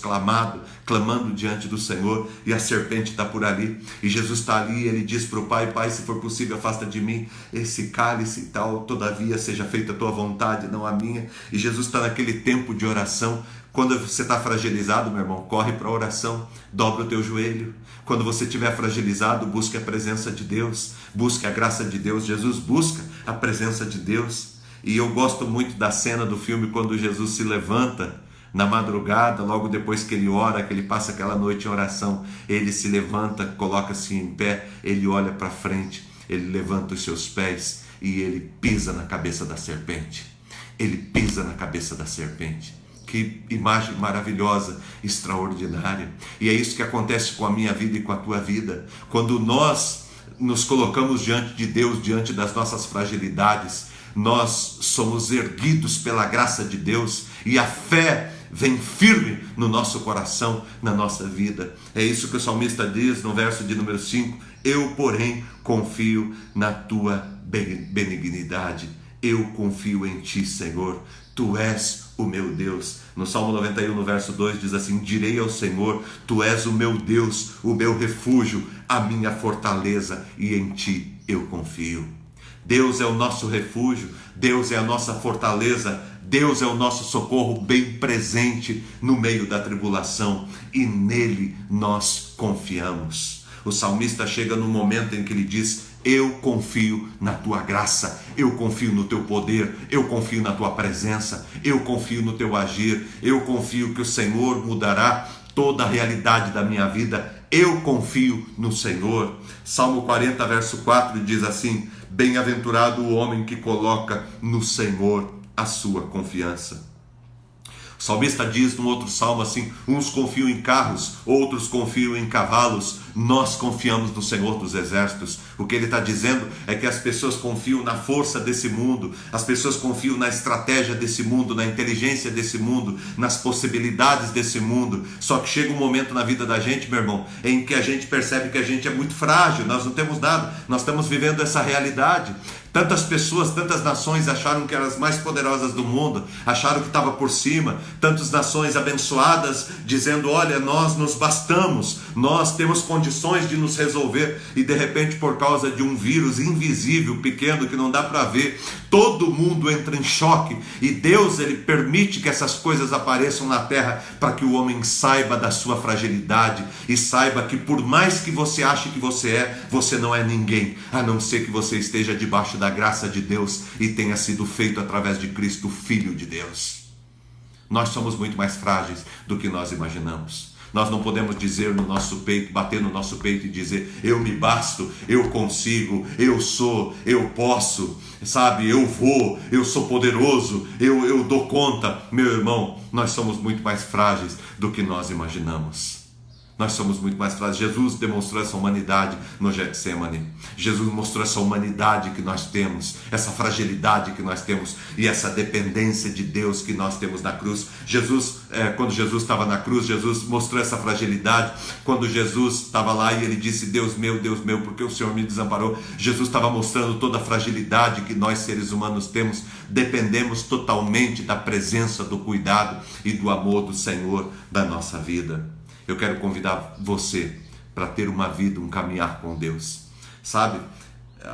[SPEAKER 1] clamando diante do Senhor, e a serpente está por ali, e Jesus está ali e ele diz para o Pai: Pai, se for possível, afasta de mim esse cálice e tal, todavia seja feita a tua vontade, não a minha. E Jesus está naquele tempo de oração. Quando você está fragilizado, meu irmão, corre para a oração, dobra o teu joelho. Quando você estiver fragilizado, busque a presença de Deus, busque a graça de Deus. Jesus busca a presença de Deus. E eu gosto muito da cena do filme quando Jesus se levanta na madrugada, logo depois que ele ora, que ele passa aquela noite em oração, ele se levanta, coloca-se em pé, ele olha para frente, ele levanta os seus pés e ele pisa na cabeça da serpente. Ele pisa na cabeça da serpente. Que imagem maravilhosa, extraordinária. E é isso que acontece com a minha vida e com a tua vida. Quando nós nos colocamos diante de Deus, diante das nossas fragilidades, nós somos erguidos pela graça de Deus e a fé vem firme no nosso coração, na nossa vida. É isso que o salmista diz no verso de número 5: eu, porém, confio na tua benignidade. Eu confio em ti, Senhor. Tu és o meu Deus. No Salmo 91, no verso 2, diz assim: direi ao Senhor, tu és o meu Deus, o meu refúgio, a minha fortaleza, e em ti eu confio. Deus é o nosso refúgio, Deus é a nossa fortaleza, Deus é o nosso socorro bem presente no meio da tribulação, e nele nós confiamos. O salmista chega no momento em que ele diz: eu confio na tua graça, eu confio no teu poder, eu confio na tua presença, eu confio no teu agir, eu confio que o Senhor mudará toda a realidade da minha vida, eu confio no Senhor. Salmo 40, verso 4 diz assim: bem-aventurado o homem que coloca no Senhor a sua confiança. O salmista diz num outro salmo assim: uns confiam em carros, outros confiam em cavalos, nós confiamos no Senhor dos Exércitos. O que ele está dizendo é que as pessoas confiam na força desse mundo, as pessoas confiam na estratégia desse mundo, na inteligência desse mundo, nas possibilidades desse mundo. Só que chega um momento na vida da gente, meu irmão, em que a gente percebe que a gente é muito frágil, nós não temos nada, nós estamos vivendo essa realidade. Tantas pessoas, tantas nações acharam que eram as mais poderosas do mundo, acharam que estava por cima. Tantas nações abençoadas dizendo: olha, nós nos bastamos, nós temos condições de nos resolver. E de repente, por causa de um vírus invisível, pequeno, que não dá para ver, todo mundo entra em choque. E Deus, ele permite que essas coisas apareçam na terra para que o homem saiba da sua fragilidade e saiba que por mais que você ache que você não é ninguém, a não ser que você esteja debaixo da graça de Deus e tenha sido feito através de Cristo, Filho de Deus. Nós somos muito mais frágeis do que nós imaginamos. Nós não podemos dizer no nosso peito, bater no nosso peito e dizer: eu me basto, eu consigo, eu sou, eu posso, sabe, eu vou, eu sou poderoso, eu dou conta. Meu irmão, nós somos muito mais frágeis do que nós imaginamos. Nós somos muito mais frágeis. Jesus demonstrou essa humanidade no Getsemane. Jesus mostrou essa humanidade que nós temos, essa fragilidade que nós temos e essa dependência de Deus que nós temos na cruz. Quando Jesus estava na cruz, Jesus mostrou essa fragilidade. Quando Jesus estava lá e ele disse: Deus meu, por que o Senhor me desamparou? Jesus estava mostrando toda a fragilidade que nós seres humanos temos. Dependemos totalmente da presença, do cuidado e do amor do Senhor da nossa vida. Eu quero convidar você para ter uma vida, um caminhar com Deus. Sabe,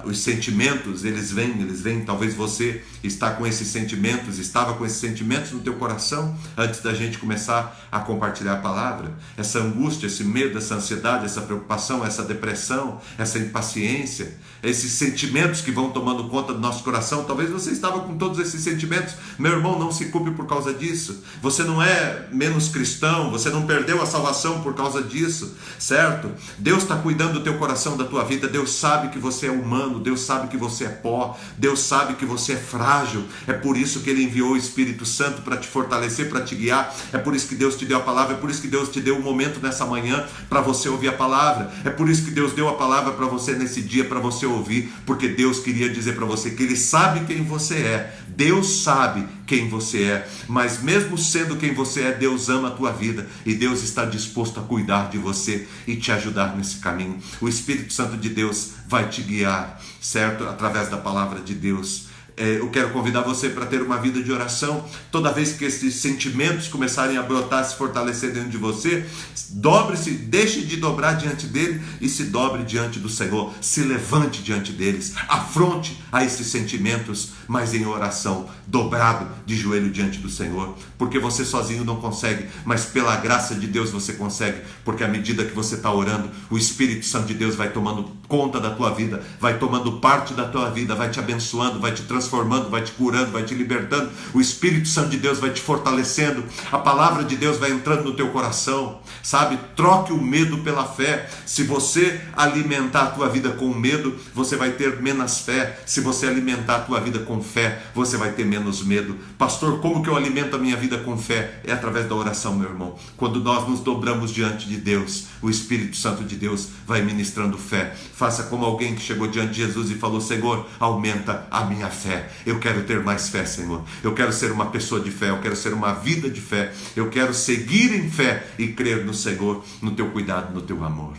[SPEAKER 1] os sentimentos, eles vêm, talvez você está com esses sentimentos, estava com esses sentimentos no teu coração antes da gente começar a compartilhar a palavra. Essa angústia, esse medo, essa ansiedade, essa preocupação, essa depressão, essa impaciência, esses sentimentos que vão tomando conta do nosso coração. Talvez você estava com todos esses sentimentos. Meu irmão, não se culpe por causa disso. Você não é menos cristão, você não perdeu a salvação por causa disso, certo? Deus está cuidando do teu coração, da tua vida. Deus sabe que você é humano, Deus sabe que você é pó, Deus sabe que você é frágil. É por isso que Ele enviou o Espírito Santo para te fortalecer, para te guiar. É por isso que Deus te deu a palavra, é por isso que Deus te deu um momento nessa manhã para você ouvir a palavra. É por isso que Deus deu a palavra para você nesse dia, para você ouvir, porque Deus queria dizer para você que Ele sabe quem você é. Deus sabe quem você é, mas mesmo sendo quem você é, Deus ama a tua vida e Deus está disposto a cuidar de você e te ajudar nesse caminho. O Espírito Santo de Deus vai te guiar, certo? Através da palavra de Deus. Eu quero convidar você para ter uma vida de oração. Toda vez que esses sentimentos começarem a brotar, se fortalecer dentro de você, dobre-se, deixe de dobrar diante dele e se dobre diante do Senhor. Se levante diante deles, afronte a esses sentimentos, mas em oração, dobrado de joelho diante do Senhor, porque você sozinho não consegue, mas pela graça de Deus você consegue, porque à medida que você está orando, o Espírito Santo de Deus vai tomando conta da tua vida, vai tomando parte da tua vida, vai te abençoando, vai te transformando, vai te curando, vai te libertando. O Espírito Santo de Deus vai te fortalecendo, a palavra de Deus vai entrando no teu coração, sabe? Troque o medo pela fé. Se você alimentar a tua vida com medo, você vai ter menos fé. Se você alimentar a tua vida com fé, você vai ter menos medo. Pastor, como que eu alimento a minha vida com fé? É através da oração, meu irmão. Quando nós nos dobramos diante de Deus, o Espírito Santo de Deus vai ministrando fé. Faça como alguém que chegou diante de Jesus e falou: Senhor, aumenta a minha fé. fé. Eu quero ter mais fé, Senhor. Eu quero ser uma pessoa de fé. Eu quero ser uma vida de fé. Eu quero seguir em fé e crer no Senhor, no teu cuidado, no teu amor.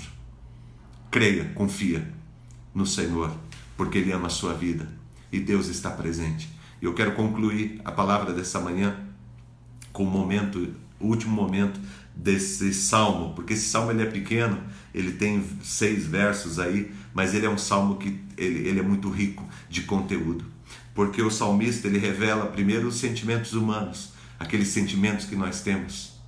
[SPEAKER 1] Creia, confia no Senhor, porque Ele ama a sua vida e Deus está presente. E eu quero concluir a palavra dessa manhã com o último momento desse salmo, porque esse salmo ele é pequeno, ele tem 6 versos aí, mas ele é um salmo que ele é muito rico de conteúdo, porque o salmista ele revela primeiro os sentimentos humanos, aqueles sentimentos que nós temos.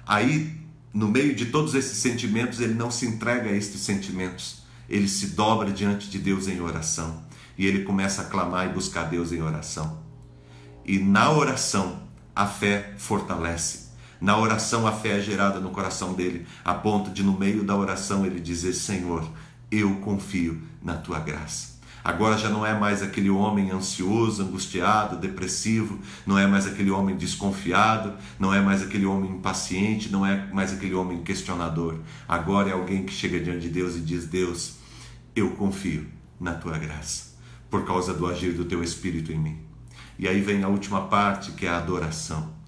[SPEAKER 1] Aí, no meio de todos esses sentimentos, ele não se entrega a estes sentimentos, ele se dobra diante de Deus em oração, e ele começa a clamar e buscar Deus em oração. E na oração, a fé fortalece. Na oração, a fé é gerada no coração dele, a ponto de, no meio da oração, ele dizer: Senhor, eu confio na tua graça. Agora já não é mais aquele homem ansioso, angustiado, depressivo, não é mais aquele homem desconfiado, não é mais aquele homem impaciente, não é mais aquele homem questionador. Agora é alguém que chega diante de Deus e diz: Deus, eu confio na tua graça, por causa do agir do teu Espírito em mim. E aí vem a última parte, que é a adoração.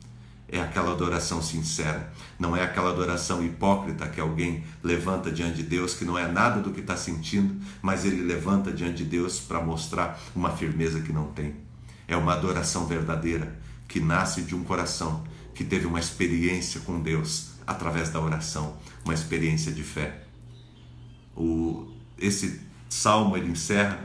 [SPEAKER 1] É aquela adoração sincera, não é aquela adoração hipócrita que alguém levanta diante de Deus, que não é nada do que está sentindo, mas ele levanta diante de Deus para mostrar uma firmeza que não tem. É uma adoração verdadeira, que nasce de um coração que teve uma experiência com Deus, através da oração, uma experiência de fé. Esse salmo ele encerra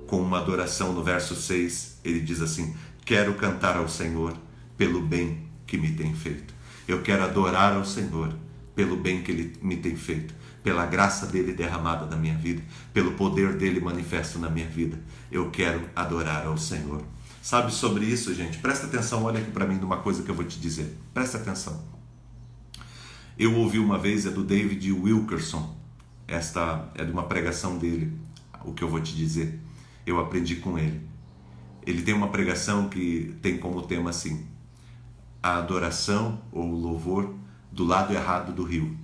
[SPEAKER 1] com uma adoração. No verso 6, ele diz assim: quero cantar ao Senhor pelo bem que me tem feito. Eu quero adorar ao Senhor pelo bem que Ele me tem feito, pela graça dEle derramada na minha vida, pelo poder dEle manifesto na minha vida. Eu quero adorar ao Senhor. Sabe, sobre isso, gente, presta atenção, olha aqui para mim numa coisa que eu vou te dizer. Presta atenção. Eu ouvi uma vez, é do David Wilkerson, esta é de uma pregação dele, o que eu vou te dizer. Eu aprendi com ele. Ele tem uma pregação que tem como tema assim: a adoração ou o louvor do lado errado do rio.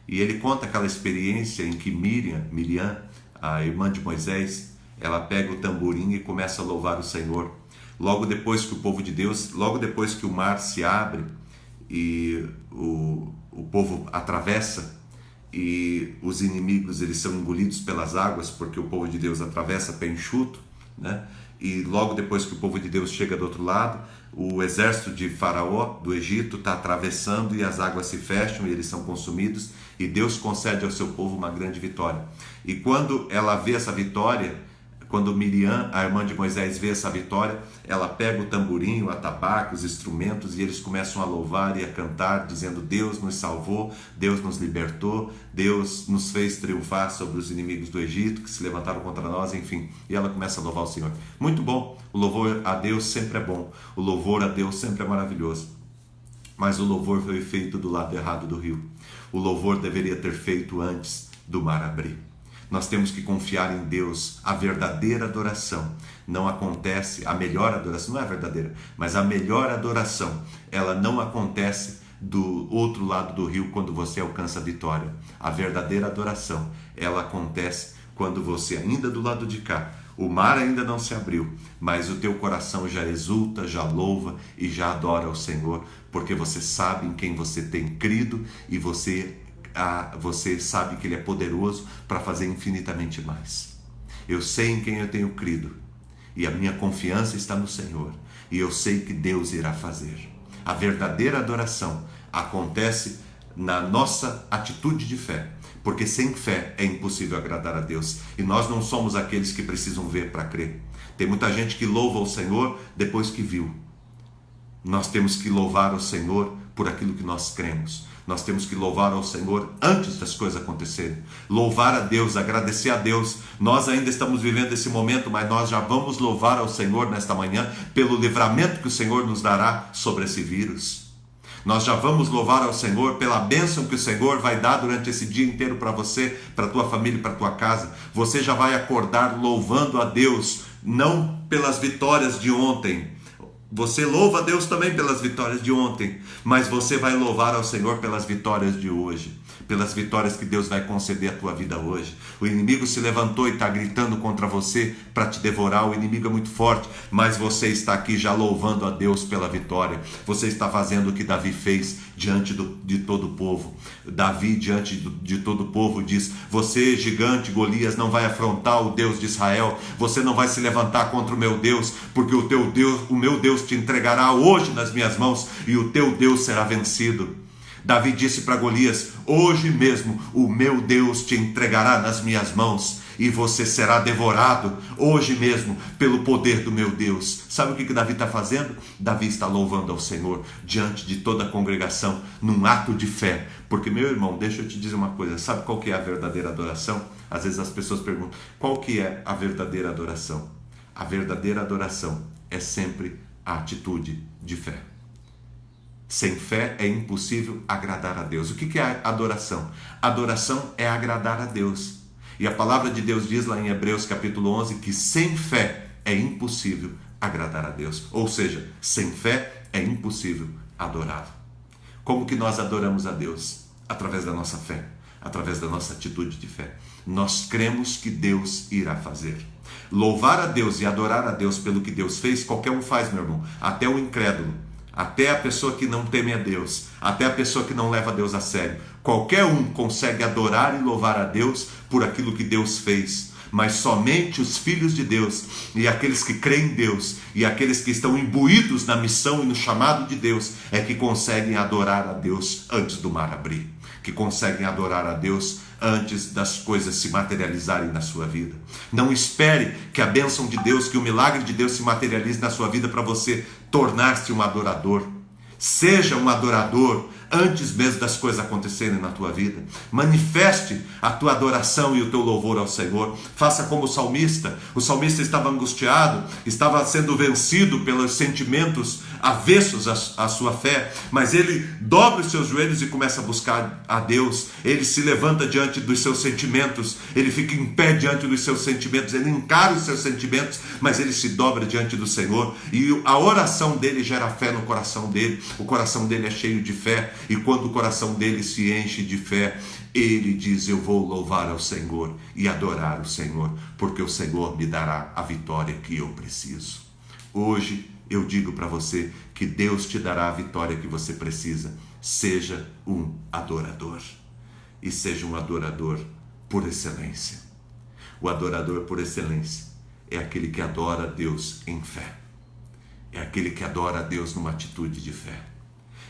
[SPEAKER 1] E ele conta aquela experiência em que Miriam, a irmã de Moisés, ela pega o tamborim e começa a louvar o Senhor. Logo depois que o povo de Deus, logo depois que o mar se abre e o povo atravessa e os inimigos eles são engolidos pelas águas, porque o povo de Deus atravessa pé enxuto, né? E logo depois que o povo de Deus chega do outro lado, o exército de Faraó, do Egito, está atravessando e as águas se fecham e eles são consumidos, e Deus concede ao seu povo uma grande vitória. E quando ela vê essa vitória, quando Miriam, a irmã de Moisés, vê essa vitória, ela pega o tamborim, o atabaque, os instrumentos, e eles começam a louvar e a cantar, dizendo: Deus nos salvou, Deus nos libertou, Deus nos fez triunfar sobre os inimigos do Egito, que se levantaram contra nós, enfim. E ela começa a louvar o Senhor. Muito bom, o louvor a Deus sempre é bom, o louvor a Deus sempre é maravilhoso. Mas o louvor foi feito do lado errado do rio. O louvor deveria ter feito antes do mar abrir. Nós temos que confiar em Deus. A verdadeira adoração não acontece, a melhor adoração, não é a verdadeira, mas a melhor adoração, ela não acontece do outro lado do rio quando você alcança a vitória. A verdadeira adoração, ela acontece quando você ainda do lado de cá, o mar ainda não se abriu, mas o teu coração já exulta, já louva e já adora ao Senhor, porque você sabe em quem você tem crido e você sabe que Ele é poderoso para fazer infinitamente mais. Eu sei em quem eu tenho crido e a minha confiança está no Senhor, e eu sei que Deus irá fazer. A verdadeira adoração acontece na nossa atitude de fé, porque sem fé é impossível agradar a Deus, e nós não somos aqueles que precisam ver para crer. Tem muita gente que louva o Senhor depois que viu. Nós temos que louvar o Senhor por aquilo que nós cremos. Nós temos que louvar ao Senhor antes das coisas acontecerem. Louvar a Deus, agradecer a Deus. Nós ainda estamos vivendo esse momento, mas nós já vamos louvar ao Senhor nesta manhã pelo livramento que o Senhor nos dará sobre esse vírus. Nós já vamos louvar ao Senhor pela bênção que o Senhor vai dar durante esse dia inteiro para você, para a tua família e para a tua casa. Você já vai acordar louvando a Deus, não pelas vitórias de ontem, Você louva a Deus também pelas vitórias de ontem, mas você vai louvar ao Senhor pelas vitórias de hoje, pelas vitórias que Deus vai conceder à tua vida hoje. O inimigo se levantou e está gritando contra você para te devorar. O inimigo é muito forte, mas você está aqui já louvando a Deus pela vitória. Você está fazendo o que Davi fez diante de todo o povo. Davi, diante de todo o povo, diz: você, gigante Golias, não vai afrontar o Deus de Israel. Você não vai se levantar contra o meu Deus, porque o meu Deus te entregará hoje nas minhas mãos e o teu Deus será vencido. Davi disse para Golias: hoje mesmo o meu Deus te entregará nas minhas mãos e você será devorado hoje mesmo pelo poder do meu Deus. Sabe o que Davi está fazendo? Davi está louvando ao Senhor diante de toda a congregação, num ato de fé. Porque, meu irmão, deixa eu te dizer uma coisa: sabe qual que é a verdadeira adoração? Às vezes as pessoas perguntam: qual que é a verdadeira adoração? A verdadeira adoração é sempre a atitude de fé. Sem fé é impossível agradar a Deus. O que é adoração? Adoração é agradar a Deus. E a palavra de Deus diz lá em Hebreus capítulo 11 que sem fé é impossível agradar a Deus. Ou seja, sem fé é impossível adorá-lo. Como que nós adoramos a Deus? Através da nossa fé, através da nossa atitude de fé. Nós cremos que Deus irá fazer. Louvar a Deus e adorar a Deus pelo que Deus fez, qualquer um faz, meu irmão. Até o incrédulo, até a pessoa que não teme a Deus, até a pessoa que não leva a Deus a sério. Qualquer um consegue adorar e louvar a Deus por aquilo que Deus fez. Mas somente os filhos de Deus e aqueles que creem em Deus e aqueles que estão imbuídos na missão e no chamado de Deus é que conseguem adorar a Deus antes do mar abrir, que conseguem adorar a Deus antes das coisas se materializarem na sua vida. Não espere que a bênção de Deus, que o milagre de Deus se materialize na sua vida para você tornar-se um adorador. Seja um adorador antes mesmo das coisas acontecerem na tua vida. Manifeste a tua adoração e o teu louvor ao Senhor. Faça como o salmista. O salmista estava angustiado, estava sendo vencido pelos sentimentos avessos à sua fé, mas ele dobra os seus joelhos e começa a buscar a Deus. Ele se levanta diante dos seus sentimentos, ele fica em pé diante dos seus sentimentos, ele encara os seus sentimentos, mas ele se dobra diante do Senhor, e a oração dele gera fé no coração dele. O coração dele é cheio de fé, e quando o coração dele se enche de fé, ele diz: eu vou louvar ao Senhor e adorar o Senhor, porque o Senhor me dará a vitória que eu preciso. Hoje eu digo para você que Deus te dará a vitória que você precisa. Seja um adorador, e seja um adorador por excelência. O adorador por excelência é aquele que adora a Deus em fé, é aquele que adora a Deus numa atitude de fé,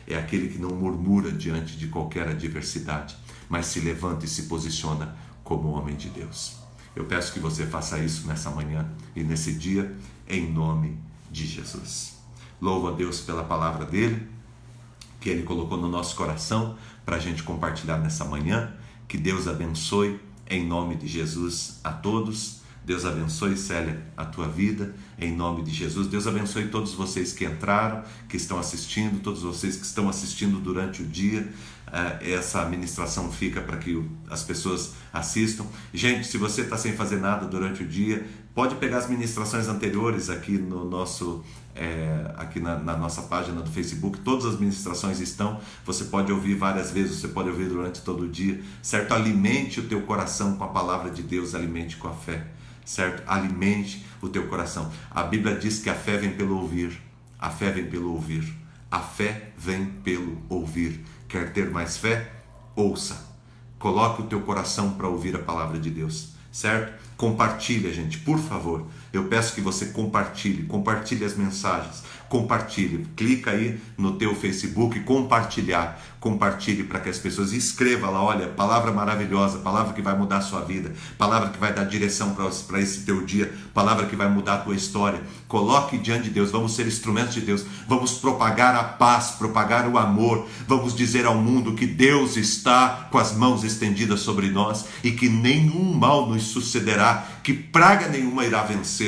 [SPEAKER 1] é aquele que não murmura diante de qualquer adversidade, mas se levanta e se posiciona como homem de Deus. Eu peço que você faça isso nessa manhã e nesse dia, em nome de Jesus. Louvo a Deus pela palavra dele, que ele colocou no nosso coração para a gente compartilhar nessa manhã. Que Deus abençoe em nome de Jesus a todos. Deus abençoe, Célia, a tua vida, em nome de Jesus. Deus abençoe todos vocês que entraram, que estão assistindo, todos vocês que estão assistindo durante o dia. Essa ministração fica para que as pessoas assistam. Gente, se você está sem fazer nada durante o dia, pode pegar as ministrações anteriores aqui no nosso, aqui na nossa página do Facebook. Todas as ministrações estão. Você pode ouvir várias vezes, você pode ouvir durante todo o dia, certo? Alimente o teu coração com a palavra de Deus, alimente com a fé, certo? Alimente o teu coração. A Bíblia diz que a fé vem pelo ouvir. A fé vem pelo ouvir. A fé vem pelo ouvir. Quer ter mais fé? Ouça. Coloque o teu coração para ouvir a palavra de Deus, certo? Compartilha, gente, por favor. Eu peço que você compartilhe as mensagens, compartilhe, clica aí no teu Facebook, compartilhe para que as pessoas escreva lá, olha, palavra maravilhosa, palavra que vai mudar a sua vida, palavra que vai dar direção para esse teu dia, palavra que vai mudar a tua história. Coloque diante de Deus, vamos ser instrumentos de Deus, vamos propagar a paz, propagar o amor, vamos dizer ao mundo que Deus está com as mãos estendidas sobre nós e que nenhum mal nos sucederá, que praga nenhuma irá vencer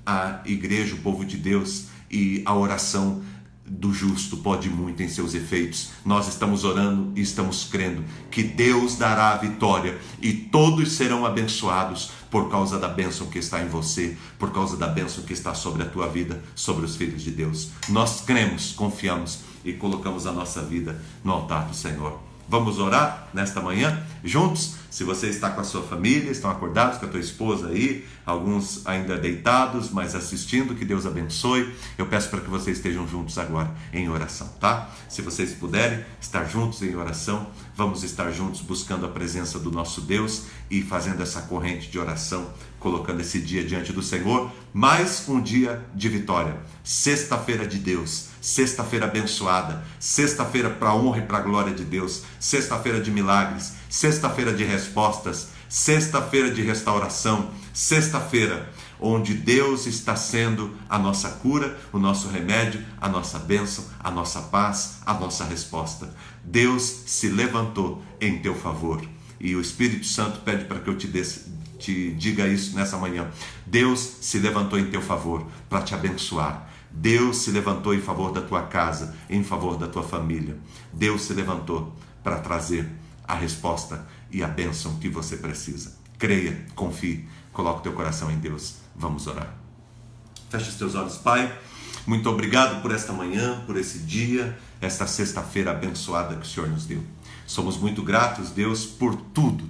[SPEAKER 1] a igreja, o povo de Deus, e a oração do justo pode muito em seus efeitos. Nós estamos orando e estamos crendo que Deus dará a vitória e todos serão abençoados por causa da bênção que está em você, por causa da bênção que está sobre a tua vida, sobre os filhos de Deus. Nós cremos, confiamos e colocamos a nossa vida no altar do Senhor. Vamos orar nesta manhã juntos? Se você está com a sua família, estão acordados com a tua esposa aí, alguns ainda deitados, mas assistindo, que Deus abençoe. Eu peço para que vocês estejam juntos agora em oração, tá? Se vocês puderem estar juntos em oração, vamos estar juntos buscando a presença do nosso Deus e fazendo essa corrente de oração, colocando esse dia diante do Senhor. Mais um dia de vitória, sexta-feira de Deus, sexta-feira abençoada, sexta-feira para a honra e para a glória de Deus, sexta-feira de milagres, sexta-feira de respostas, sexta-feira de restauração, sexta-feira onde Deus está sendo a nossa cura, o nosso remédio, a nossa bênção, a nossa paz, a nossa resposta. Deus se levantou em teu favor e o Espírito Santo pede para que eu te diga isso nessa manhã. Deus se levantou em teu favor para te abençoar. Deus se levantou em favor da tua casa, em favor da tua família. Deus se levantou para trazer a resposta e a bênção que você precisa. Creia, confie, coloque o teu coração em Deus. Vamos orar. Feche os teus olhos, Pai. Muito obrigado por esta manhã, por esse dia, esta sexta-feira abençoada que o Senhor nos deu. Somos muito gratos, Deus, por tudo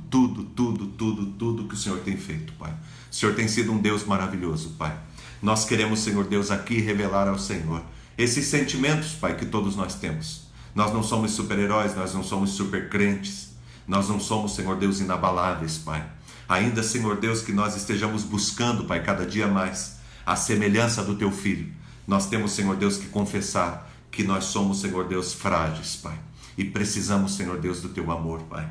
[SPEAKER 1] que o Senhor tem feito, Pai. O Senhor tem sido um Deus maravilhoso, Pai. Nós queremos, Senhor Deus, aqui revelar ao Senhor esses sentimentos, Pai, que todos nós temos. Nós não somos super-heróis, nós não somos super-crentes, nós não somos, Senhor Deus, inabaláveis, Pai. Ainda, Senhor Deus, que nós estejamos buscando, Pai, cada dia mais a semelhança do Teu Filho. Nós temos, Senhor Deus, que confessar que nós somos, Senhor Deus, frágeis, Pai. E precisamos, Senhor Deus, do Teu amor, Pai.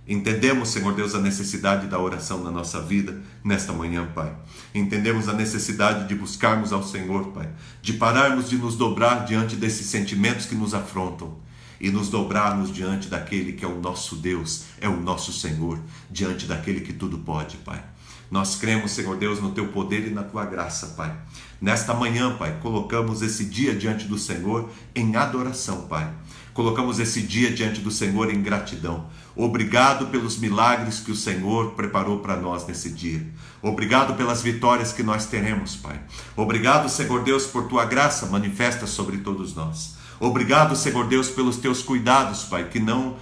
[SPEAKER 1] Entendemos, Senhor Deus, a necessidade da oração na nossa vida nesta manhã, Pai. Entendemos a necessidade de buscarmos ao Senhor, Pai. De pararmos de nos dobrar diante desses sentimentos que nos afrontam. E nos dobrarmos diante daquele que é o nosso Deus, é o nosso Senhor, diante daquele que tudo pode, Pai. Nós cremos, Senhor Deus, no Teu poder e na Tua graça, Pai. Nesta manhã, Pai, colocamos esse dia diante do Senhor em adoração, Pai. Colocamos esse dia diante do Senhor em gratidão. Obrigado pelos milagres que o Senhor preparou para nós nesse dia. Obrigado pelas vitórias que nós teremos, Pai. Obrigado, Senhor Deus, por Tua graça manifesta sobre todos nós. Obrigado, Senhor Deus, pelos Teus cuidados, Pai, que não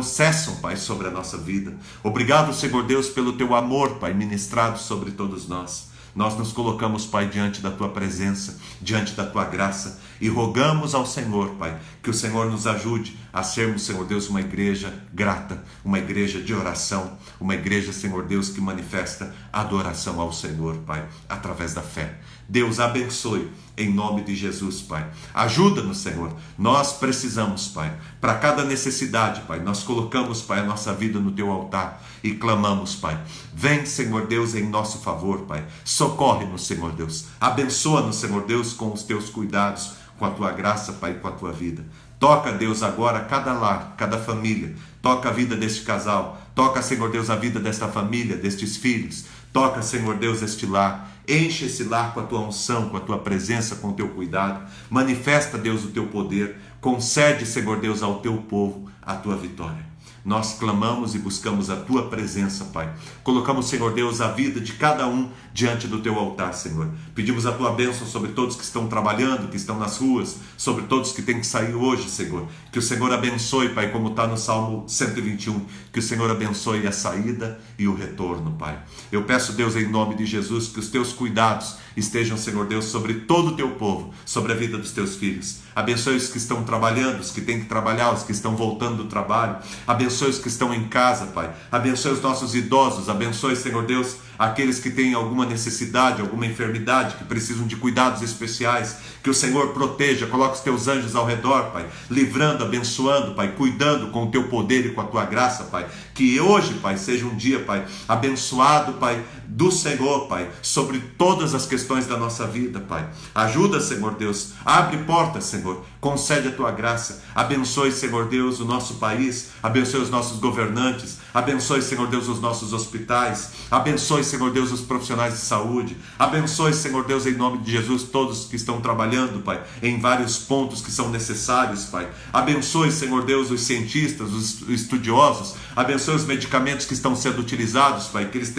[SPEAKER 1] cessam, Pai, sobre a nossa vida. Obrigado, Senhor Deus, pelo Teu amor, Pai, ministrado sobre todos nós. Nós nos colocamos, Pai, diante da Tua presença, diante da Tua graça e rogamos ao Senhor, Pai, que o Senhor nos ajude a sermos, Senhor Deus, uma igreja grata, uma igreja de oração, uma igreja, Senhor Deus, que manifesta adoração ao Senhor, Pai, através da fé. Deus abençoe em nome de Jesus, Pai. Ajuda-nos, Senhor. Nós precisamos, Pai. Para cada necessidade, Pai, nós colocamos, Pai, a nossa vida no Teu altar e clamamos, Pai. Vem, Senhor Deus, em nosso favor, Pai. Socorre-nos, Senhor Deus. Abençoa-nos, Senhor Deus, com os Teus cuidados, com a Tua graça, Pai, com a Tua vida. Toca, Deus, agora cada lar, cada família. Toca a vida deste casal. Toca, Senhor Deus, a vida desta família, destes filhos. Toca, Senhor Deus, este lar. Enche esse lar com a Tua unção, com a Tua presença, com o Teu cuidado. Manifesta, Deus, o Teu poder. Concede, Senhor Deus, ao Teu povo a Tua vitória. Nós clamamos e buscamos a Tua presença, Pai. Colocamos, Senhor Deus, a vida de cada um diante do Teu altar, Senhor. Pedimos a Tua bênção sobre todos que estão trabalhando, que estão nas ruas, sobre todos que têm que sair hoje, Senhor. Que o Senhor abençoe, Pai, como está no Salmo 121. Que o Senhor abençoe a saída e o retorno, Pai. Eu peço, Deus, em nome de Jesus, que os Teus cuidados estejam, Senhor Deus, sobre todo o Teu povo, sobre a vida dos Teus filhos. Abençoe os que estão trabalhando, os que têm que trabalhar, os que estão voltando do trabalho. Abençoe os que estão em casa, Pai. Abençoe os nossos idosos. Abençoe, Senhor Deus, aqueles que têm alguma necessidade, alguma enfermidade, que precisam de cuidados especiais. Que o Senhor proteja, coloque os Teus anjos ao redor, Pai. Livrando, abençoando, Pai. Cuidando com o Teu poder e com a Tua graça, Pai. Que hoje, Pai, seja um dia, Pai, abençoado, Pai, do Senhor, Pai, sobre todas as questões da nossa vida, Pai. Ajuda, Senhor Deus. Abre portas, Senhor. Concede a Tua graça. Abençoe, Senhor Deus, o nosso país. Abençoe os nossos governantes. Abençoe, Senhor Deus, os nossos hospitais. Abençoe, Senhor Deus, os profissionais de saúde. Abençoe, Senhor Deus, em nome de Jesus, todos que estão trabalhando, Pai, em vários pontos que são necessários, Pai. Abençoe, Senhor Deus, os cientistas, os estudiosos. Abençoe os medicamentos que estão sendo utilizados, Pai, que eles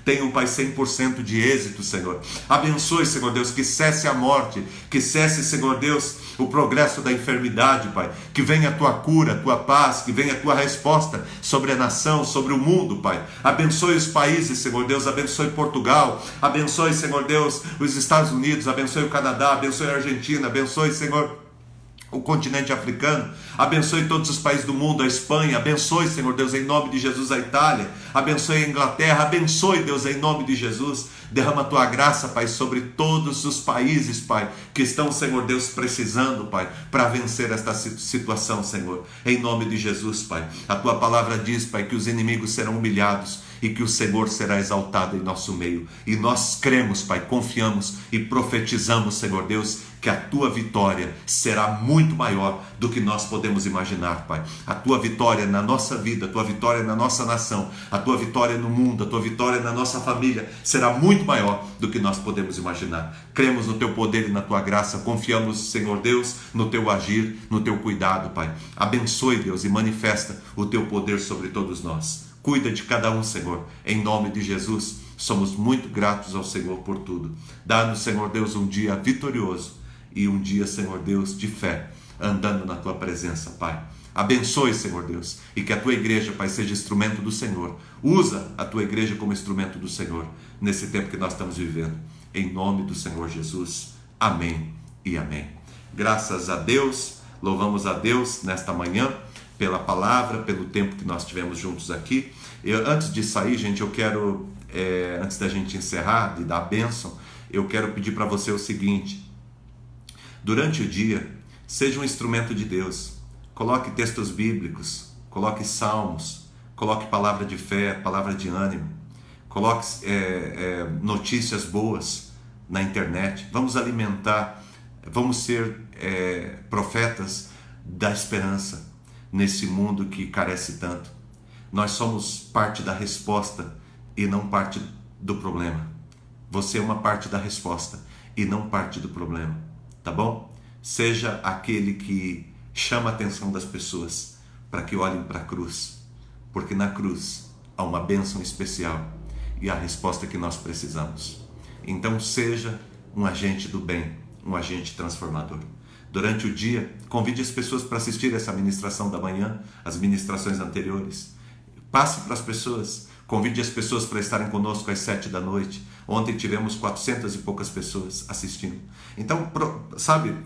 [SPEAKER 1] tenham, Pai, 100% de êxito, Senhor. Abençoe, Senhor Deus, que cesse a morte, que cesse, Senhor Deus, o progresso da enfermidade, Pai. Que venha a tua cura, a tua paz, que venha a tua resposta sobre a nação, sobre o mundo, Pai. Abençoe os países, Senhor Deus, abençoe Portugal, abençoe, Senhor Deus, os Estados Unidos, abençoe o Canadá, abençoe a Argentina, abençoe, Senhor, o continente africano, abençoe todos os países do mundo, a Espanha, abençoe, Senhor Deus, em nome de Jesus, a Itália, abençoe a Inglaterra, abençoe, Deus, em nome de Jesus, derrama a tua graça, Pai, sobre todos os países, Pai, que estão, Senhor Deus, precisando, Pai, para vencer esta situação, Senhor, em nome de Jesus, Pai. A tua palavra diz, Pai, que os inimigos serão humilhados e que o Senhor será exaltado em nosso meio, e nós cremos, Pai, confiamos e profetizamos, Senhor Deus, que a tua vitória será muito maior do que nós podemos imaginar, Pai. A tua vitória na nossa vida, a tua vitória na nossa nação, a tua vitória no mundo, a tua vitória na nossa família será muito maior do que nós podemos imaginar. Cremos no teu poder e na tua graça, confiamos, Senhor Deus, no teu agir, no teu cuidado, Pai. Abençoe, Deus, e manifesta o teu poder sobre todos nós. Cuida de cada um, Senhor, em nome de Jesus. Somos muito gratos ao Senhor por tudo. Dá-nos, Senhor Deus, um dia vitorioso e um dia, Senhor Deus, de fé, andando na tua presença, Pai. Abençoe, Senhor Deus, e que a tua igreja, Pai, seja instrumento do Senhor. Usa a tua igreja como instrumento do Senhor nesse tempo que nós estamos vivendo. Em nome do Senhor Jesus. Amém e amém. Graças a Deus, louvamos a Deus nesta manhã pela palavra, pelo tempo que nós tivemos juntos aqui. Antes de sair, gente, eu quero, antes da gente encerrar, de dar a bênção, eu quero pedir para você o seguinte: durante o dia, seja um instrumento de Deus. Coloque textos bíblicos, coloque salmos, coloque palavra de fé, palavra de ânimo, coloque notícias boas na internet. Vamos alimentar, vamos ser profetas da esperança nesse mundo que carece tanto. Nós somos parte da resposta e não parte do problema. Você é uma parte da resposta e não parte do problema, tá bom? Seja aquele que chama a atenção das pessoas para que olhem para a cruz, porque na cruz há uma bênção especial e a resposta que nós precisamos. Então seja um agente do bem, um agente transformador. Durante o dia, convide as pessoas para assistir essa ministração da manhã, as ministrações anteriores. Passe para as pessoas, convide as pessoas para estarem conosco às 7 da noite. Ontem tivemos 400 e poucas pessoas assistindo. Então, sabe,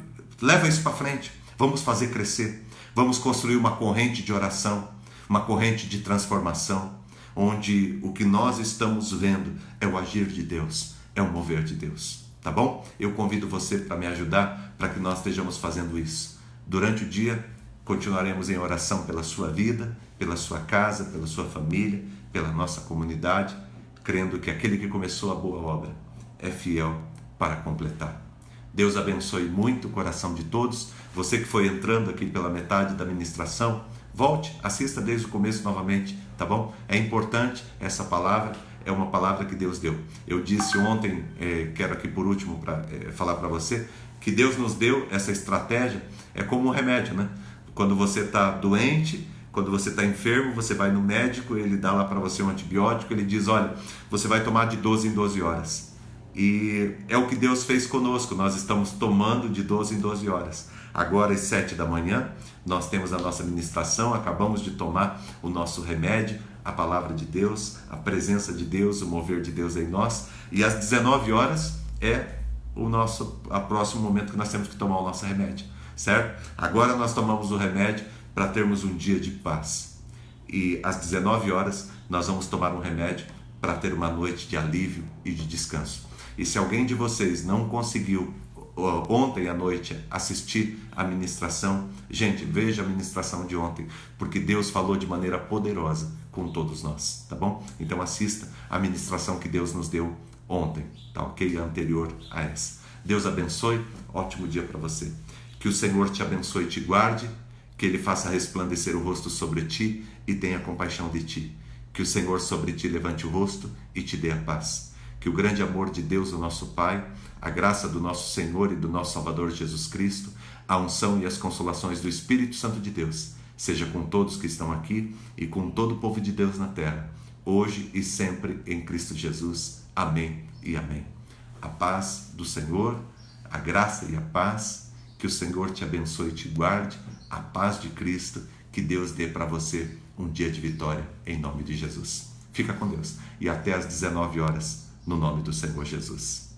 [SPEAKER 1] leva isso para frente. Vamos fazer crescer. Vamos construir uma corrente de oração, uma corrente de transformação, onde o que nós estamos vendo é o agir de Deus, é o mover de Deus. Tá bom? Eu convido você para me ajudar para que nós estejamos fazendo isso. Durante o dia, continuaremos em oração pela sua vida, pela sua casa, pela sua família, pela nossa comunidade, crendo que aquele que começou a boa obra é fiel para completar. Deus abençoe muito o coração de todos. Você que foi entrando aqui pela metade da ministração, volte, assista desde o começo novamente, tá bom? É importante essa palavra. É uma palavra que Deus deu. Eu disse ontem, quero aqui por último falar para você, que Deus nos deu essa estratégia, é como um remédio, né? Quando você está doente, quando você está enfermo, você vai no médico, ele dá lá para você um antibiótico, ele diz, olha, você vai tomar de 12 em 12 horas. E é o que Deus fez conosco, nós estamos tomando de 12 em 12 horas. Agora às 7 da manhã, nós temos a nossa ministração, acabamos de tomar o nosso remédio, a palavra de Deus, a presença de Deus, o mover de Deus em nós. E às 19 horas é o próximo momento que nós temos que tomar o nosso remédio, certo? Agora nós tomamos o remédio para termos um dia de paz. E às 19 horas nós vamos tomar um remédio para ter uma noite de alívio e de descanso. E se alguém de vocês não conseguiu ontem à noite assistir a ministração, gente, veja a ministração de ontem, porque Deus falou de maneira poderosa com todos nós, tá bom? Então assista a ministração que Deus nos deu ontem, tá ok? Anterior a essa. Deus abençoe, ótimo dia para você. Que o Senhor te abençoe e te guarde, que Ele faça resplandecer o rosto sobre ti e tenha compaixão de ti. Que o Senhor sobre ti levante o rosto e te dê a paz. Que o grande amor de Deus, o nosso Pai, a graça do nosso Senhor e do nosso Salvador Jesus Cristo, a unção e as consolações do Espírito Santo de Deus, seja com todos que estão aqui e com todo o povo de Deus na terra, hoje e sempre em Cristo Jesus. Amém e amém. A paz do Senhor, a graça e a paz, que o Senhor te abençoe e te guarde, a paz de Cristo, que Deus dê para você um dia de vitória, em nome de Jesus. Fica com Deus e até às 19 horas, no nome do Senhor Jesus.